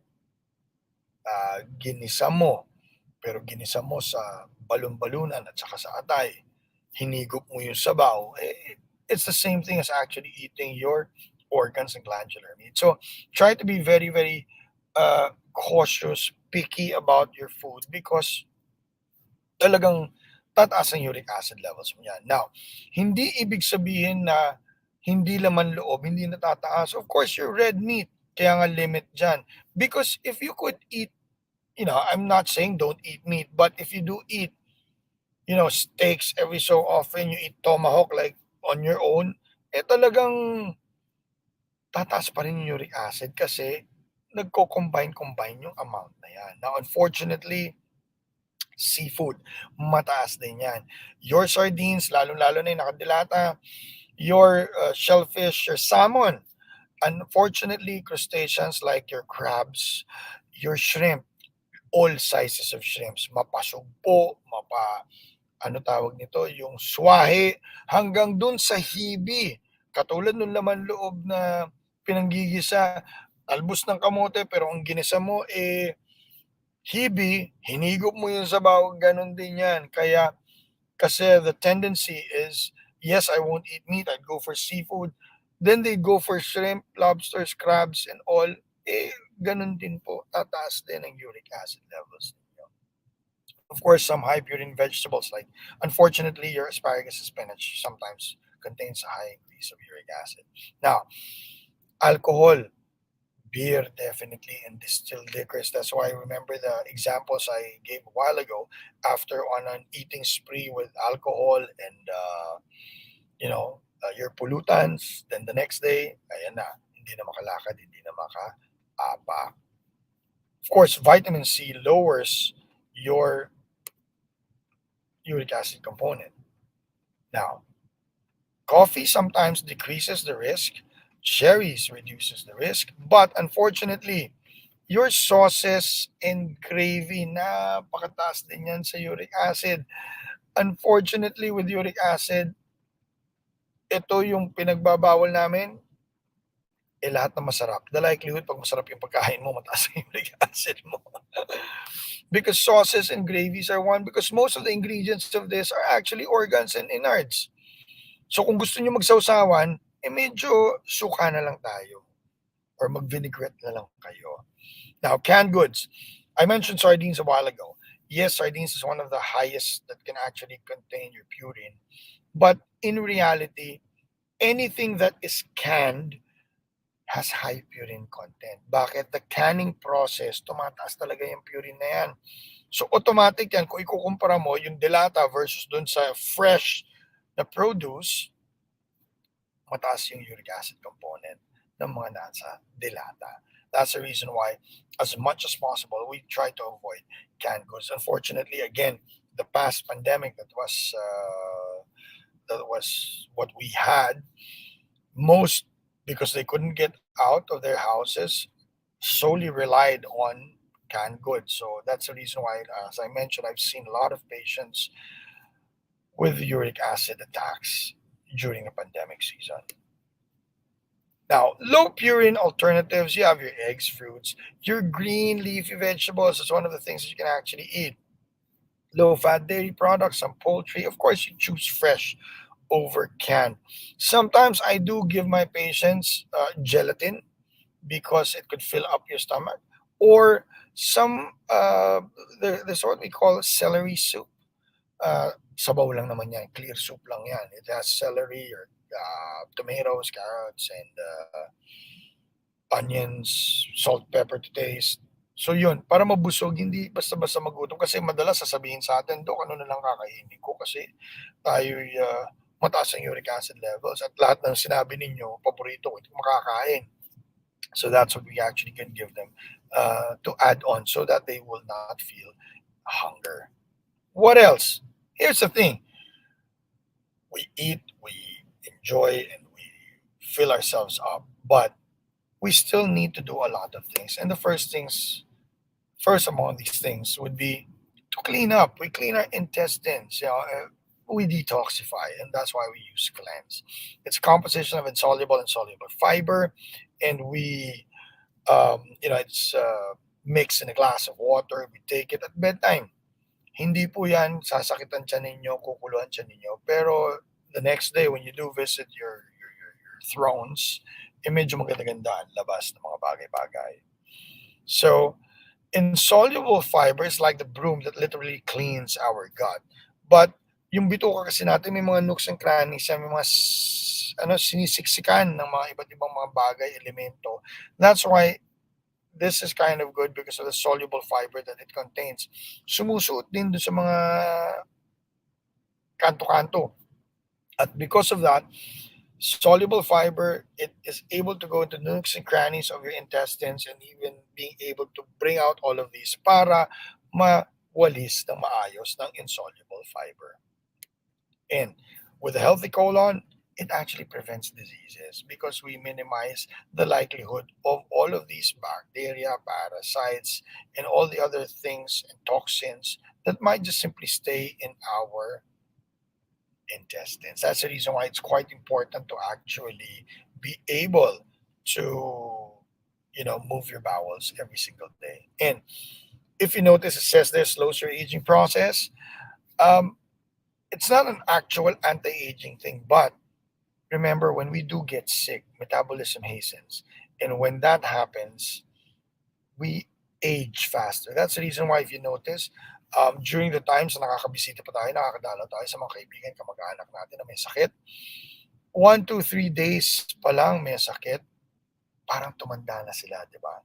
D: ginisa mo, pero ginisa mo sa balon-balunan at saka sa atay, hinigop mo yung sabaw, it's the same thing as actually eating your organs and glandular meat. So try to be very, very cautious, picky about your food because talagang tataas ang uric acid levels mo yan. Now, hindi ibig sabihin na hindi laman loob, hindi natataas. Of course, your red meat, kaya nga limit dyan. Because if you could eat, I'm not saying don't eat meat, but if you do eat, steaks every so often, you eat tomahawk like on your own, talagang tataas pa rin yung uric acid kasi nagko-combine yung amount na yan. Now, unfortunately, seafood, mataas din yan. Your sardines, lalo-lalo na yung nakadilata, your shellfish, your salmon, unfortunately, crustaceans like your crabs, your shrimp, all sizes of shrimps, mapasugpo, yung swahe, hanggang dun sa hibi, katulad nung laman loob na pinanggigisa, talbos ng kamote, pero ang ginisa mo, hibi, hinigop mo yung sabaw, ganun din yan. Kaya, kasi the tendency is, yes, I won't eat meat, I'd go for seafood. Then they go for shrimp, lobsters, crabs, and all. Ganun din po, tataas din ang uric acid levels ninyo. Of course, some high purine vegetables, like unfortunately your asparagus and spinach sometimes contains a high increase of uric acid. Now, alcohol, beer definitely, and distilled liquors. That's why I remember the examples I gave a while ago. After on an eating spree with alcohol and your pollutants, then the next day, ayan na, hindi na makalakad, hindi na makaapa. Of course, vitamin C lowers your uric acid component. Now, coffee sometimes decreases the risk, cherries reduces the risk, but unfortunately, your sauces and gravy, napakataas din yan sa uric acid. Unfortunately, with uric acid, ito yung pinagbabawal namin, lahat na masarap. The likelihood, pag masarap yung pagkain mo, mataas ang uric acid mo. Because sauces and gravies are one, because most of the ingredients of this are actually organs and innards. So kung gusto nyo magsawsawan, medyo suka na lang tayo. Or mag-vinaigrette na lang kayo. Now, canned goods. I mentioned sardines a while ago. Yes, sardines is one of the highest that can actually contain your purine. But in reality, anything that is canned has high purine content. Bakit? The canning process, tumataas talaga yung purine na yan. So automatic yan, kung ikukumpara mo yung delata versus dun sa fresh na produce, mataas yung uric acid component ng mga nasa delata. That's the reason why, as much as possible, we try to avoid canned goods. Unfortunately, again, the past pandemic that was what we had, most, because they couldn't get out of their houses, solely relied on canned goods. So that's the reason why, as I mentioned, I've seen a lot of patients with uric acid attacks during a pandemic season. Now, low purine alternatives, you have your eggs, fruits, your green leafy vegetables is one of the things that you can actually eat. Low-fat dairy products, some poultry. Of course, you choose fresh over canned. Sometimes I do give my patients gelatin because it could fill up your stomach. Or some, there's what we call celery soup. Sabaw lang naman yan, clear soup lang yan. It has celery or tomatoes, carrots, and onions, salt, pepper to taste. So yun, para mabusog, hindi basta-basta magutom. Kasi madalas sasabihin sa atin, Dok, ano na lang kakainin ko kasi tayo'y mataas ang uric acid levels. At lahat ng sinabi ninyo, paborito ko, ito makakain. So that's what we actually can give them to add on so that they will not feel hunger. What else? Here's the thing. We eat, we enjoy, and we fill ourselves up. But we still need to do a lot of things. And the first among these things would be to clean up. We clean our intestines. We detoxify, and that's why we use cleanse. It's a composition of insoluble and soluble fiber, and we, it's mixed in a glass of water. We take it at bedtime. Hindi po yan sasakitan tiyan ninyo, kukuluhan tiyan ninyo. Pero the next day when you do visit your thrones, medyo maganda-ganda ang labas ng mga bagay-bagay. So, insoluble fibers like the broom that literally cleans our gut. But yung bituka kasi natin may mga nooks and crannies, may mga sinisiksikan ng mga iba't ibang mga bagay, elemento. That's why this is kind of good because of the soluble fiber that it contains. Sumusuot din doon sa mga kanto-kanto. At because of that, soluble fiber, it is able to go into nooks and crannies of your intestines and even being able to bring out all of these para mawalis ng maayos ng insoluble fiber. And with a healthy colon, it actually prevents diseases because we minimize the likelihood of all of these bacteria, parasites, and all the other things and toxins that might just simply stay in our intestines. That's the reason why it's quite important to actually be able to, move your bowels every single day. And if you notice, it says there slows your aging process. It's not an actual anti-aging thing, but remember, when we do get sick, metabolism hastens. And when that happens, we age faster. That's the reason why, if you notice, during the times na nakakabisita pa tayo, nakakadalaw tayo sa mga kaibigan, kamag-anak natin na may sakit, 1, 2, 3 days pa lang may sakit, parang tumanda na sila, di ba?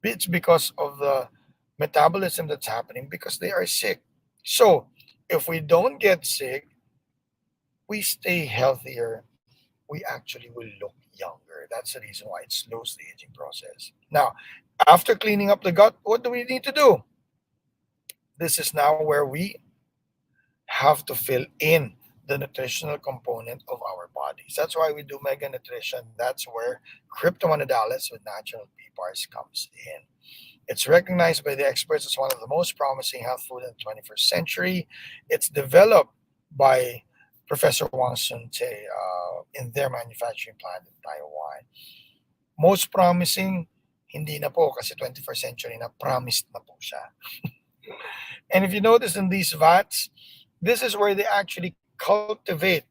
D: It's because of the metabolism that's happening because they are sick. So, if we don't get sick, we stay healthier, we actually will look younger. That's the reason why it slows the aging process. Now, after cleaning up the gut, what do we need to do? This is now where we have to fill in the nutritional component of our bodies. That's why we do mega nutrition. That's where cryptomonidalis with natural PPARs comes in. It's recognized by the experts as one of the most promising health food in the 21st century. It's developed by Professor Wang Sun-Tae in their manufacturing plant in Taiwan. Most promising, hindi na po kasi 21st century na, promised na po siya. And if you notice in these vats, this is where they actually cultivate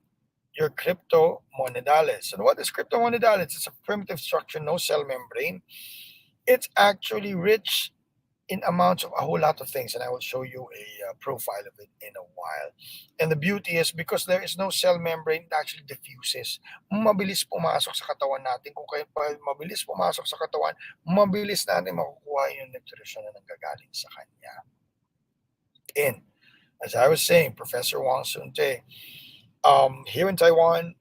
D: your cryptomonidalis. And what is cryptomonidalis? It's a primitive structure, no cell membrane. It's actually rich in amounts of a whole lot of things, and I will show you a profile of it in a while. And the beauty is because there is no cell membrane, it actually diffuses. Mabilis pumasok sa katawan natin. Kung kaya pa mabilis pumasok sa katawan, mabilis natin makukuha yung nutrition na nanggagaling sa kanya. And as I was saying, Professor Wang Sun-Tae, here in Taiwan,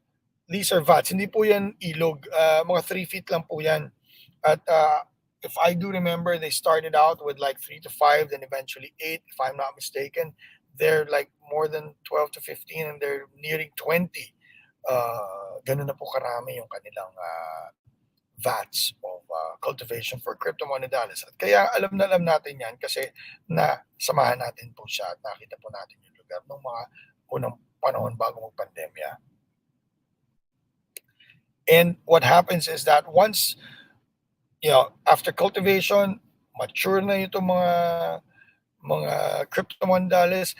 D: these are vats. Hindi po yan ilog. Mga 3 feet lang po yan. At if I do remember, they started out with like 3 to 5, then eventually 8, if I'm not mistaken. They're like more than 12 to 15, and they're nearing 20. Ganun na po karami yung kanilang vats of cultivation for cryptomonidalis. At kaya alam natin yan kasi nasamahan natin po siya at nakita po natin yung lugar ng mga unang panahon bago mag-pandemya. And what happens is that once, after cultivation, mature na itong mga cryptomonidalis,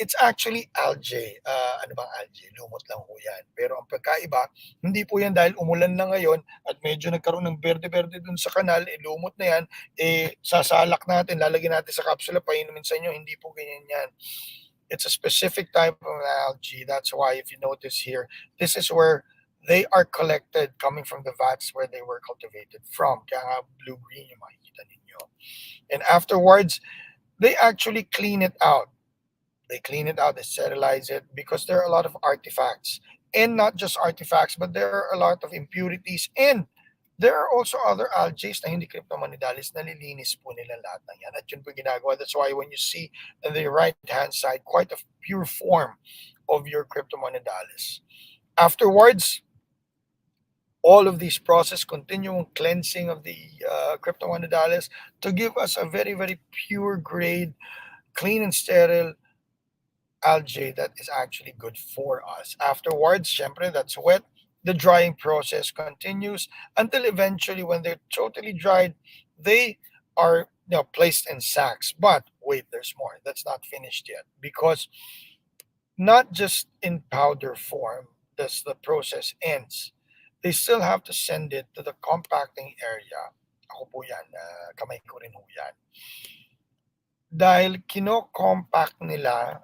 D: it's actually algae. Ano bang algae? Lumot lang po yan. Pero ang pagkaiba, hindi po yan dahil umulan na ngayon at medyo nagkaroon ng berde-berde dun sa kanal, lumot na yan, sasalak natin, lalagyan natin sa kapsula, painumin sa inyo, hindi po ganyan yan. It's a specific type of algae. That's why if you notice here, this is where they are collected coming from the vats where they were cultivated from. Kaya nga blue-green yung makikita ninyo. And afterwards, they actually clean it out. They clean it out, they sterilize it because there are a lot of artifacts. And not just artifacts, but there are a lot of impurities. And there are also other algae na hindi cryptomonidalis, nalilinis po nila lahat ng yan. At yun po ginagawa. That's why when you see on the right-hand side, quite a pure form of your cryptomonidalis. Afterwards, all of these process, continuing cleansing of the cryptomonidalis to give us a very, very pure grade, clean and sterile algae that is actually good for us. Afterwards, syempre, that's wet. The drying process continues until eventually when they're totally dried, they are placed in sacks. But wait, there's more. That's not finished yet because not just in powder form does the process ends. They still have to send it to the compacting area. Ako po yan, kamay ko rin ho yan. Dahil kino-compact nila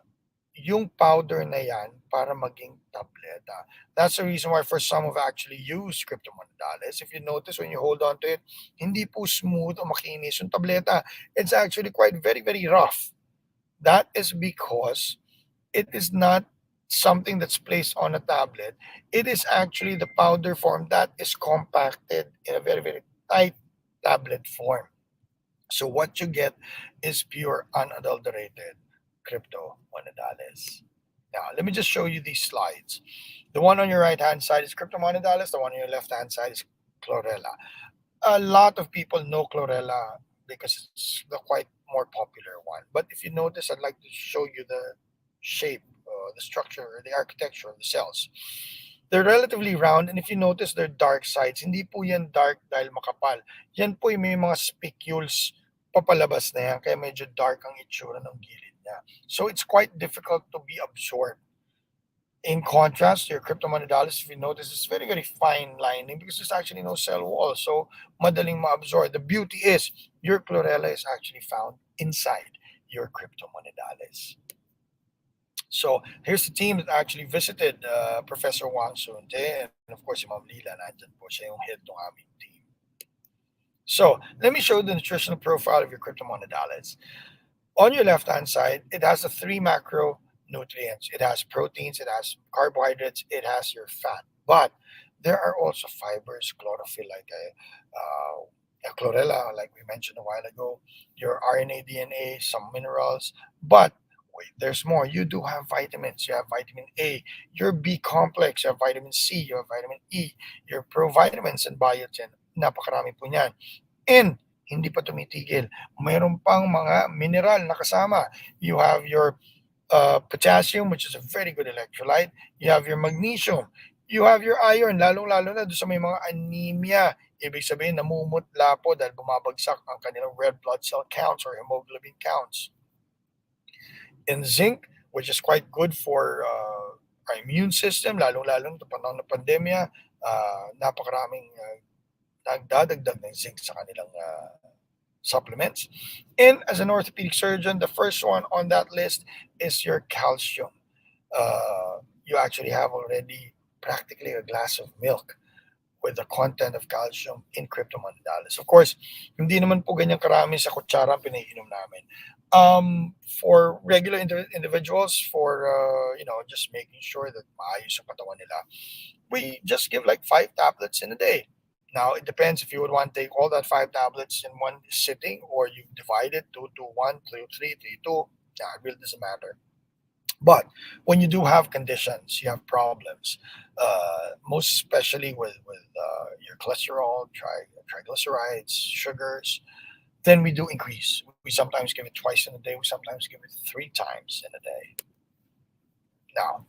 D: yung powder na yan para maging tableta. That's the reason why for some have actually used cryptomonidalis. If you notice when you hold on to it, hindi po smooth o makinis yung tableta. It's actually quite very, very rough. That is because it is not something that's placed on a tablet. It is actually the powder form that is compacted in a very, very tight tablet form. So what you get is pure, unadulterated cryptomonidalis. Now, let me just show you these slides. The one on your right-hand side is cryptomonidalis. The one on your left-hand side is chlorella. A lot of people know chlorella because it's the quite more popular one. But if you notice, I'd like to show you the shape, the structure, the architecture of the cells. They're relatively round, and if you notice, they're dark sides. Hindi po yan dark dahil makapal. Yan po yung may mga spicules papalabas na yan, kaya medyo dark ang itsura ng gilid niya. So it's quite difficult to be absorbed. In contrast, your cryptomonidalis, if you notice, it's very, very fine lining because there's actually no cell wall. So madaling ma-absorb. The beauty is your chlorella is actually found inside. your cryptomonadales. So here's the team that actually visited Professor Wang Sunte, and of course si Ma'am Lila, nandyan po siya yung head ng aming team. So let me show you the nutritional profile of your cryptomonadales. On your left-hand side, it has the three macronutrients. It has proteins, it has carbohydrates, it has your fat. But there are also fibers, chlorophyll, like a chlorella, like we mentioned a while ago, your RNA, DNA, some minerals. But wait, there's more. You do have vitamins. You have vitamin A, your B complex, you have vitamin C, you have vitamin E, your provitamins and biotin. Napakarami po niyan. And hindi pa tumitigil. Mayroon pang mga mineral na kasama. You have your potassium, which is a very good electrolyte. You have your magnesium. You have your iron, lalong-lalo na doon sa may mga anemia. Ibig sabihin, namumutla po dahil bumabagsak ang kanilang red blood cell counts or hemoglobin counts. And zinc, which is quite good for our immune system, lalong-lalo na panahon ng pandemya, napakaraming nagdadagdag ng zinc sa kanilang supplements. And as an orthopedic surgeon, the first one on that list is your calcium. You actually have already practically a glass of milk with the content of calcium in cryptomonadales. Of course, hindi naman po ganyan karami sa kutsara ang pinaiinom namin. For regular individuals, for just making sure that maayos ang katawan nila, we just give like 5 tablets in a day. Now, it depends if you would want to take all that 5 tablets in one sitting or you divide it 2 to 1, 2, 3, 3, 2. Yeah, it really doesn't matter. But when you do have conditions, you have problems, most especially with your cholesterol, triglycerides, sugars, then we do increase. We sometimes give it twice in a day. We sometimes give it 3 times in a day. Now,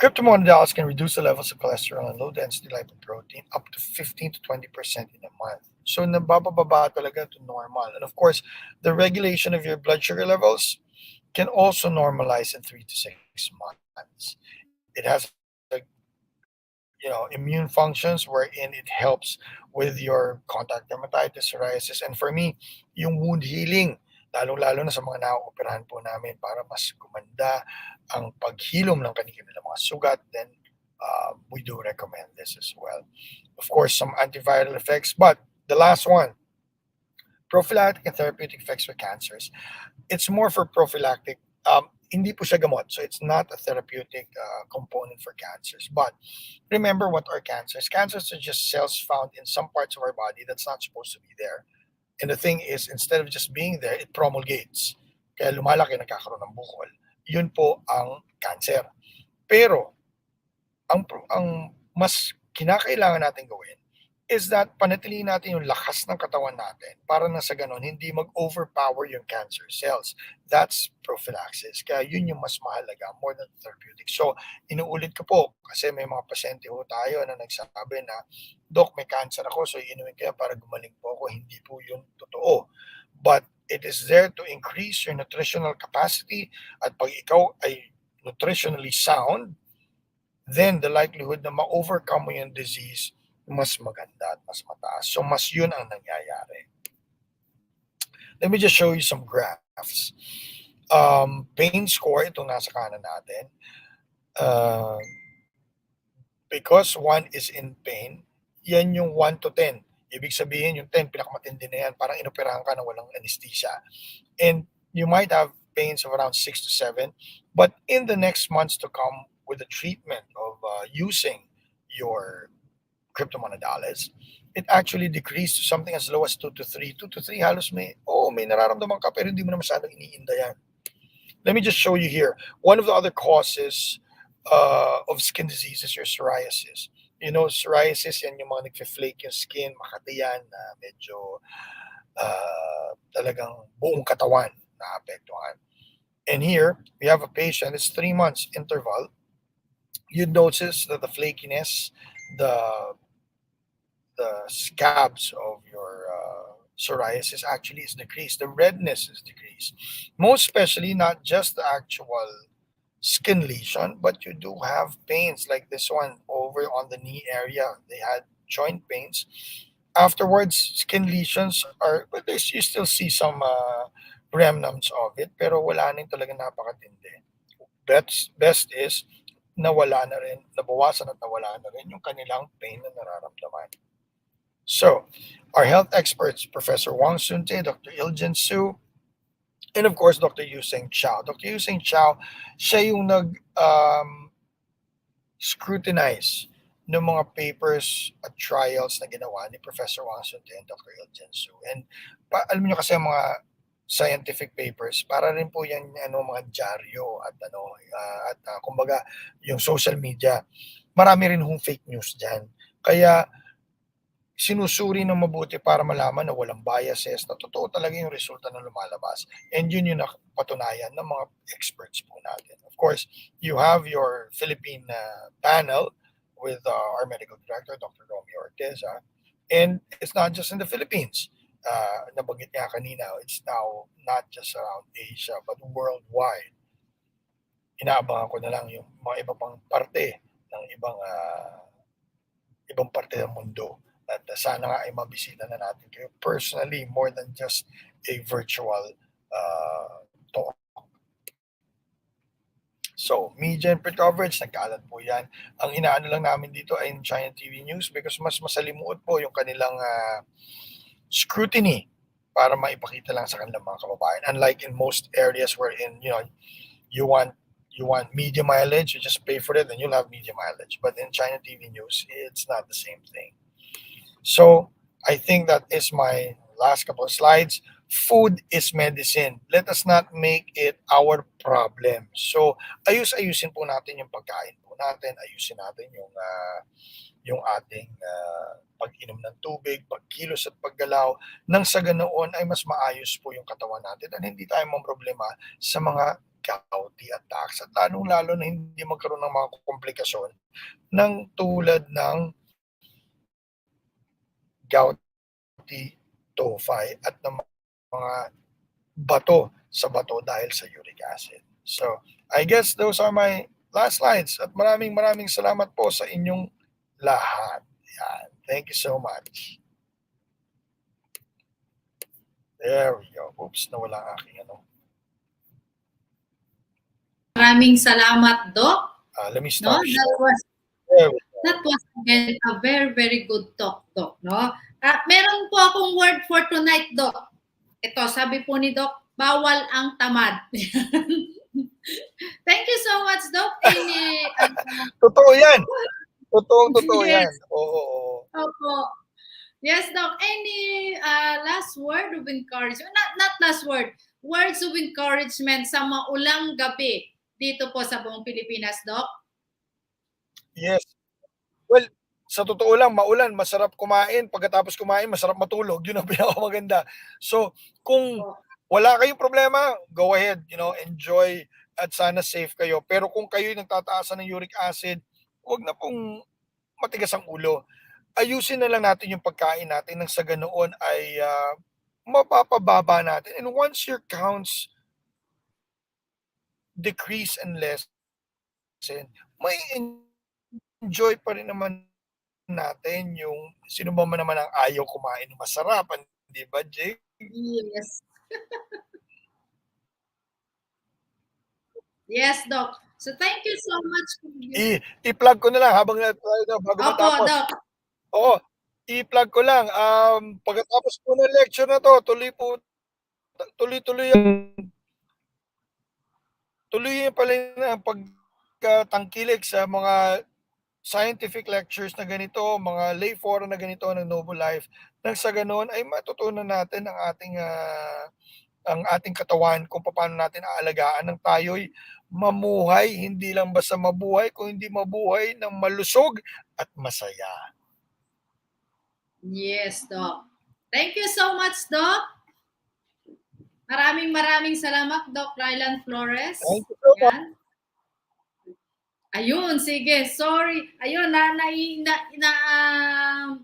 D: cryptomonadales can reduce the levels of cholesterol and low-density lipoprotein up to 15 to 20% in a month. So, nabababa talaga to normal. And of course, the regulation of your blood sugar levels can also normalize in 3 to 6 months. It has immune functions wherein it helps with your contact dermatitis, psoriasis, and for me, yung wound healing, lalong-lalo na sa mga na-operahan po namin para mas gumanda ang paghilom ng kanilang mga sugat, then we do recommend this as well. Of course, some antiviral effects, but the last one, prophylactic and therapeutic effects for cancers. It's more for prophylactic. Hindi po siya gamot, so it's not a therapeutic component for cancers. But remember, what are cancers? Cancers are just cells found in some parts of our body that's not supposed to be there. And the thing is, instead of just being there, it promulgates. Kaya lumalaki, nagkakaroon ng bukol. Yun po ang cancer. Pero, ang mas kinakailangan natin gawin is that panatilihin natin yung lakas ng katawan natin para na sa ganon, hindi mag-overpower yung cancer cells. That's prophylaxis. Kaya yun yung mas mahalaga, more than therapeutic. So, inuulit ko po, kasi may mga pasyente ho tayo na nagsasabi na, Dok, may cancer ako, so iinumin kaya para gumaling po ako. Hindi po yun totoo. But it is there to increase your nutritional capacity at pag ikaw ay nutritionally sound, then the likelihood na ma-overcome mo yung disease mas maganda at mas mataas. So, mas yun ang nangyayari. Let me just show you some graphs. Pain score, itong nasa kanan natin. Because 1 is in pain, yan yung 1 to 10. Ibig sabihin, yung 10, pinakamatindi na yan. Parang inoperahan ka na walang anesthesia. And you might have pains of around 6 to 7. But in the next months to come, with the treatment of using your cryptomonadales, it actually decreased to something as low as 2 to 3. 2 to 3 halos may nararamdaman ka pero hindi mo na masyadong iniinda yan. Let me just show you here. One of the other causes of skin disease is your psoriasis. You know, psoriasis, yan yung mga nagfe-flake yung skin, makati yan, na medyo talagang buong katawan na apektuhan. And here, we have a patient, it's 3 months interval. You'd notice that the flakiness, the scabs of your psoriasis actually is decreased. The redness is decreased. Most especially, not just the actual skin lesion, but you do have pains like this one over on the knee area. They had joint pains. Afterwards, skin lesions are, but you still see some remnants of it, pero wala na talaga napakatindi. Best is nawala na rin, nabawasan at nawala na rin yung kanilang pain na nararamdaman. So, our health experts, Professor Wang Sunte, Dr. Iljan Su, and of course, Dr. Yuseng Chow. Dr. Yuseng Chow, siya yung scrutinize ng mga papers at trials na ginawa ni Professor Wang Sunte and Dr. Iljan Su. And alam niyo kasi mga scientific papers, para rin po yan mga dyaryo at kumbaga yung social media, marami rin hong fake news diyan. Kaya sinusuri ng mabuti para malaman na walang biases, na totoo talaga yung resulta na lumalabas. And yun yung napatunayan ng mga experts po natin. Of course, you have your Philippine panel with our medical director, Dr. Romeo Orteza. And it's not just in the Philippines. Nabanggit niya kanina, it's now not just around Asia, but worldwide. Inaabangan ko na lang yung mga iba pang parte ng ibang parte ng mundo. At sana nga ay mabisita na natin kayo personally more than just a virtual talk. So, media and print coverage, nagkaalat po yan. Ang inaano lang namin dito ay in China TV News because mas masalimuot po yung kanilang scrutiny para maipakita lang sa kanilang mga kababayan. Unlike in most areas wherein, you want media mileage, you just pay for it and you'll have media mileage. But in China TV News, it's not the same thing. So, I think that is my last couple of slides. Food is medicine. Let us not make it our problem. So, ayusin po natin yung pagkain po natin, ayusin natin yung ating pag-inom ng tubig, pagkilos at paggalaw, nang sa ganoon ay mas maayos po yung katawan natin at hindi tayo problema sa mga gouty attacks at lalong-lalo na hindi magkaroon ng mga komplikasyon ng tulad ng gouty tophi at ng mga bato sa bato dahil sa uric acid. So, I guess those are my last slides at maraming salamat po sa inyong lahat. Yan. Thank you so much. There we go. Oops, nawala ang aking
C: Maraming salamat, Doc.
D: Let me stop.
C: That was again a very good talk, Doc. No? Meron po akong word for tonight, Doc. Ito, sabi po ni Doc, bawal ang tamad. Thank you so much, Doc.
D: Totoo yan. Totoo
C: Yes.
D: yan. Oo.
C: Opo. Yes, Doc. Any last word of encouragement? Not last word. Words of encouragement sa maulang gabi dito po sa buong Pilipinas, Doc?
D: Yes. Well, sa totoo lang, maulan, masarap kumain. Pagkatapos kumain, masarap matulog. Yun ang pinakamaganda. So, kung wala kayong problema, go ahead, enjoy at sana safe kayo. Pero kung kayo nagtataasan ng uric acid, huwag na pong matigas ang ulo. Ayusin na lang natin yung pagkain natin nang sa ganoon ay mapapababa natin. And once your counts decrease and lessen, may enjoy pa rin naman natin yung sino ba naman ang ayaw kumain ng masarap, di ba, Jake?
C: Yes. Yes, Doc. So thank you so much.
D: I-plug ko na lang bago matapos.
C: Doc.
D: Oo, i-plug ko lang. Pagkatapos po ng lecture na to, tuloy-tuloy pala ang pagtangkilik sa mga scientific lectures na ganito, mga lay forum na ganito ng Noble Life. Nang sa ganoon ay matutunan natin ang ating katawan kung paano natin aalagaan ng tayo'y mamuhay, hindi lang basta mabuhay, kung hindi mabuhay ng malusog at masaya.
C: Yes, Doc. Thank you so much, Doc. Maraming salamat, Doc Rylan Flores.
D: Thank you so much.
C: Ayun, sige, sorry. Ayun,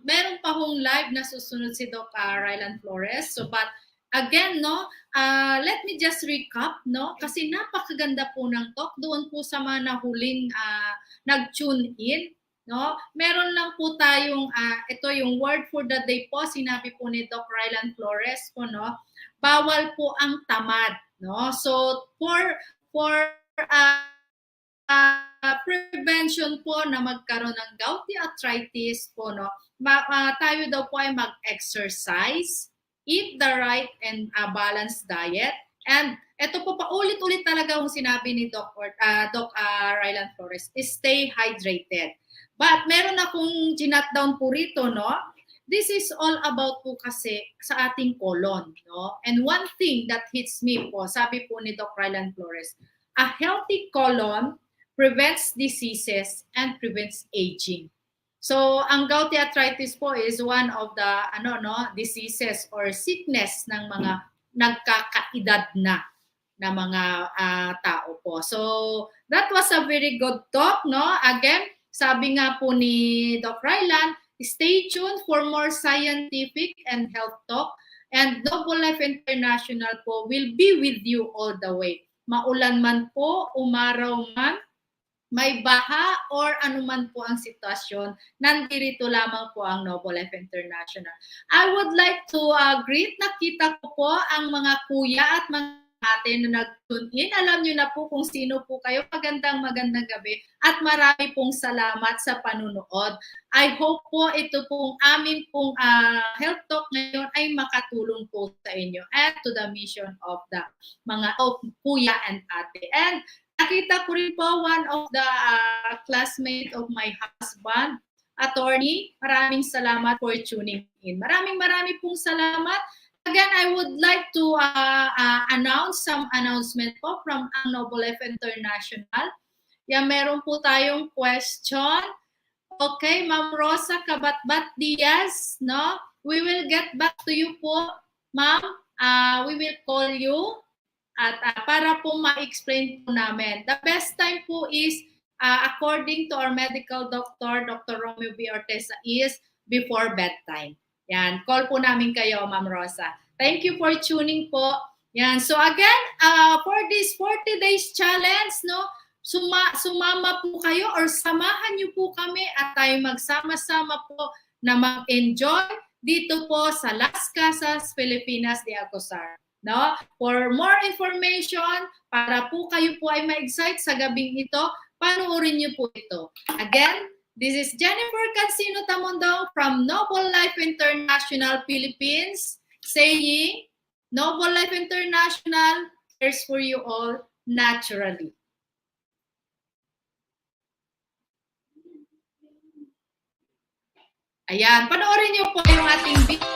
C: meron pa hong live na susunod si Doc Rylan Flores. So, but again, let me just recap, kasi napakaganda po ng talk doon po sa mga nahuling nag-tune in. Meron lang po tayong ito yung word for the day po, sinabi po ni Doc Rylan Flores po, bawal po ang tamad, no? So for uh, prevention po na magkaroon ng gouty arthritis po, no, tayo daw po ay mag-exercise, eat the right and balanced diet, and ito po paulit-ulit talaga yung sinabi ni Doc Rylan Flores, is stay hydrated. But meron akong ginat down po rito, no? This is all about po kasi sa ating colon, no? And one thing that hits me po, sabi po ni Doc Rylan Flores, a healthy colon prevents diseases and prevents aging. So, ang gouty arthritis po is one of the diseases or sickness ng mga nagkakaedad na mga tao po. So, that was a very good talk, no? Again, sabi nga po ni Doc Rylan, stay tuned for more scientific and health talk. And Noble Life International po will be with you all the way. Maulan man po, umaraw man, may baha or anuman po ang sitwasyon, nandito lamang po ang Noble Life International. I would like to greet, nakita ko po ang mga kuya at mga ate na nag-tune in. Alam nyo na po kung sino po kayo. Magandang gabi at marami pong salamat sa panunood. I hope po ito pong amin pong health talk ngayon ay makatulong po sa inyo at to the mission of the mga kuya and ate. And nakita ko rin po one of the classmate of my husband, attorney. Maraming salamat for tuning in. Marami pong salamat. Again, I would like to announce some announcement po from ang Noble Life International. Yan, meron po tayong question. Okay, Ma'am Rosa Kabatbat Diaz, no? We will get back to you po, Ma'am. We will call you. At para po ma-explain po namin. The best time po is, according to our medical doctor, Dr. Romeo B. Orteza, is before bedtime. Yan, call po namin kayo, Ma'am Rosa. Thank you for tuning po. Yan, so again, for this 40 days challenge, no, sumama po kayo or samahan niyo po kami at tayo magsama-sama po na mag-enjoy dito po sa Las Casas, Pilipinas de Alcozar. No? For more information, para po kayo po ay ma-excite sa gabing ito, panoorin niyo po ito. Again, this is Jennifer Cancino Tamondong from Noble Life International Philippines saying, Noble Life International cares for you all naturally. Ayan, panoorin niyo po yung ating video.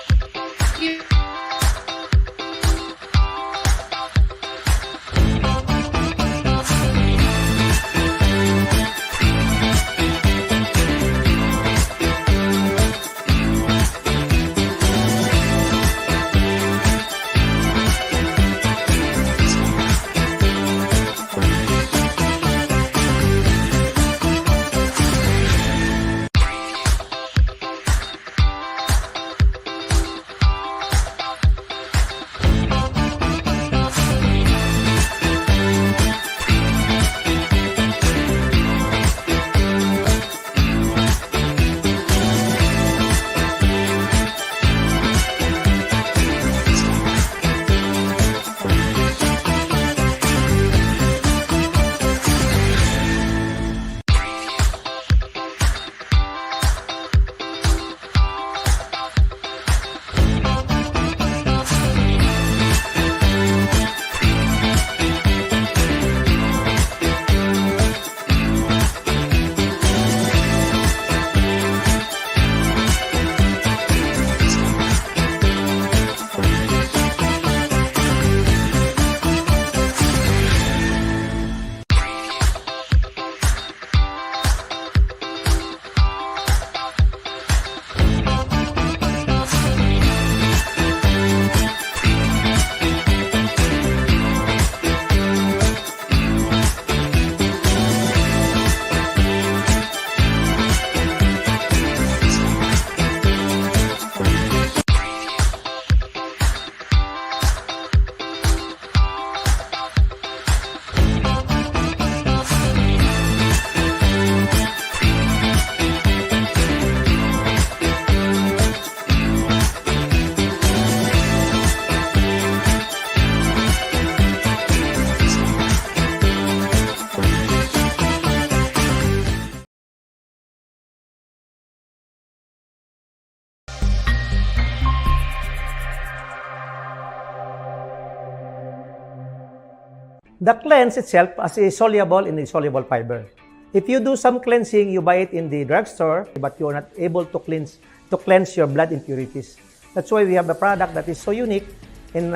B: The cleanse itself is a soluble in insoluble fiber. If you do some cleansing, you buy it in the drugstore, but you are not able to cleanse your blood impurities. That's why we have a product that is so unique and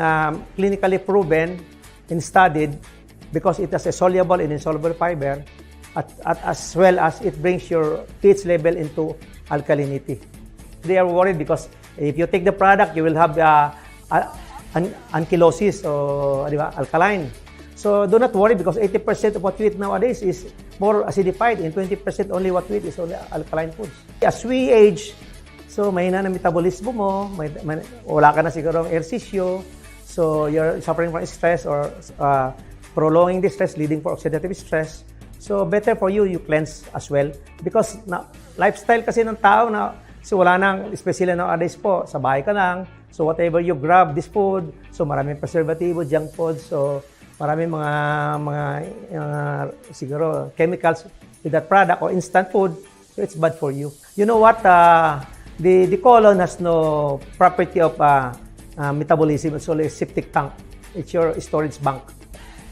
B: clinically proven and studied because it has a soluble and insoluble fiber, as well as it brings your pH level into alkalinity. They are worried because if you take the product, you will have ankylosis or alkaline. So do not worry because 80% of what we eat nowadays is more acidified and 20% only what we eat is only alkaline foods. As we age, so mahina na metabolismo mo, wala ka na siguro ng ehersisyo, so you're suffering from stress or prolonging the stress leading for oxidative stress. So better for you cleanse as well because lifestyle kasi ng tao na so wala nang, especially nowadays po, sa bahay ka lang, so whatever you grab this food, so maraming preservativo, junk food, so maraming mga siguro chemicals with that product or instant food, so it's bad for you. You know what? The colon has no property of metabolism. It's only a septic tank. It's your storage bank.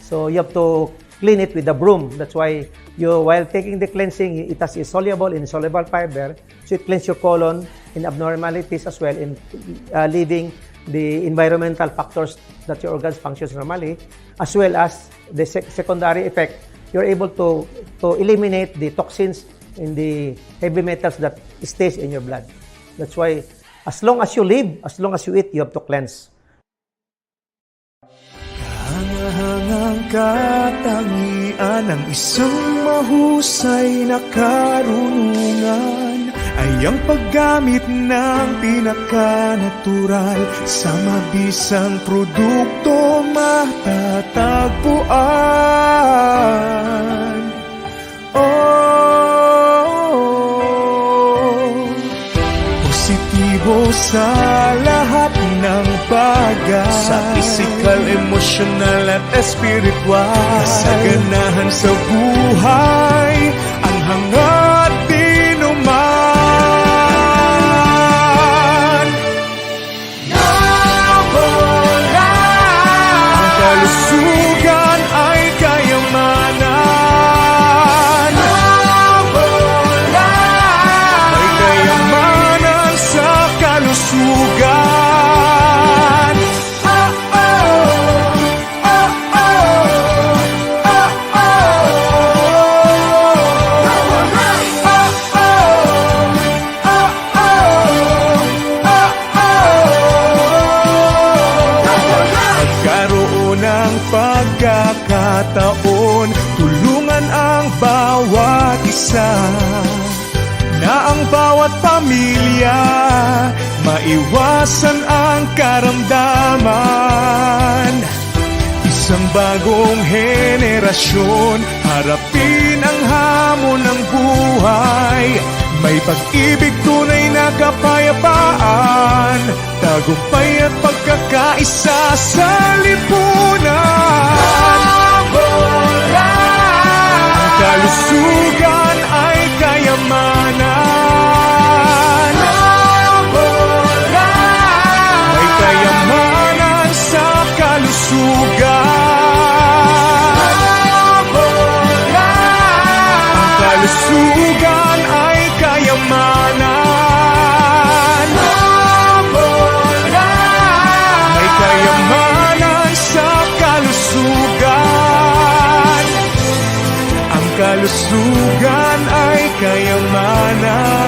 B: So you have to clean it with a broom. That's why while taking the cleansing, it has a soluble and insoluble fiber. So it cleans your colon in abnormalities as well, in leaving the environmental factors that your organs functions normally, as well as the secondary effect. You're able to eliminate the toxins and the heavy metals that stays in your blood. That's why as long as you live, as long as you eat, you have to cleanse.
E: Hangang katangian ng isang mahusay na karunungan ay ang paggamit ng pinaka-natural sa mabisang produkto matatagpuan. Positibo sa lahat ng bagay, sa physical, emotional at spiritual, sa ganahan sa buhay, ang hangat dinuman. Nawala ang kalusugan ay kayamanan. Nawala ay kayamanan sa kalusugan. Pagkakataon, tulungan ang bawat isa, na ang bawat pamilya maiwasan ang karamdaman. Isang bagong henerasyon, harapin ang hamon ng buhay. May pag-ibig, tunay na kapayapaan, tagumpay at pagkakaisa sa lipunan. Ang kalusugan ay kayamanan. May kayamanan sa kalusugan. Ang kalusugan ay kayamanan. May kayamanan sa kalusugan. Ang kalusugan ay kayamanan.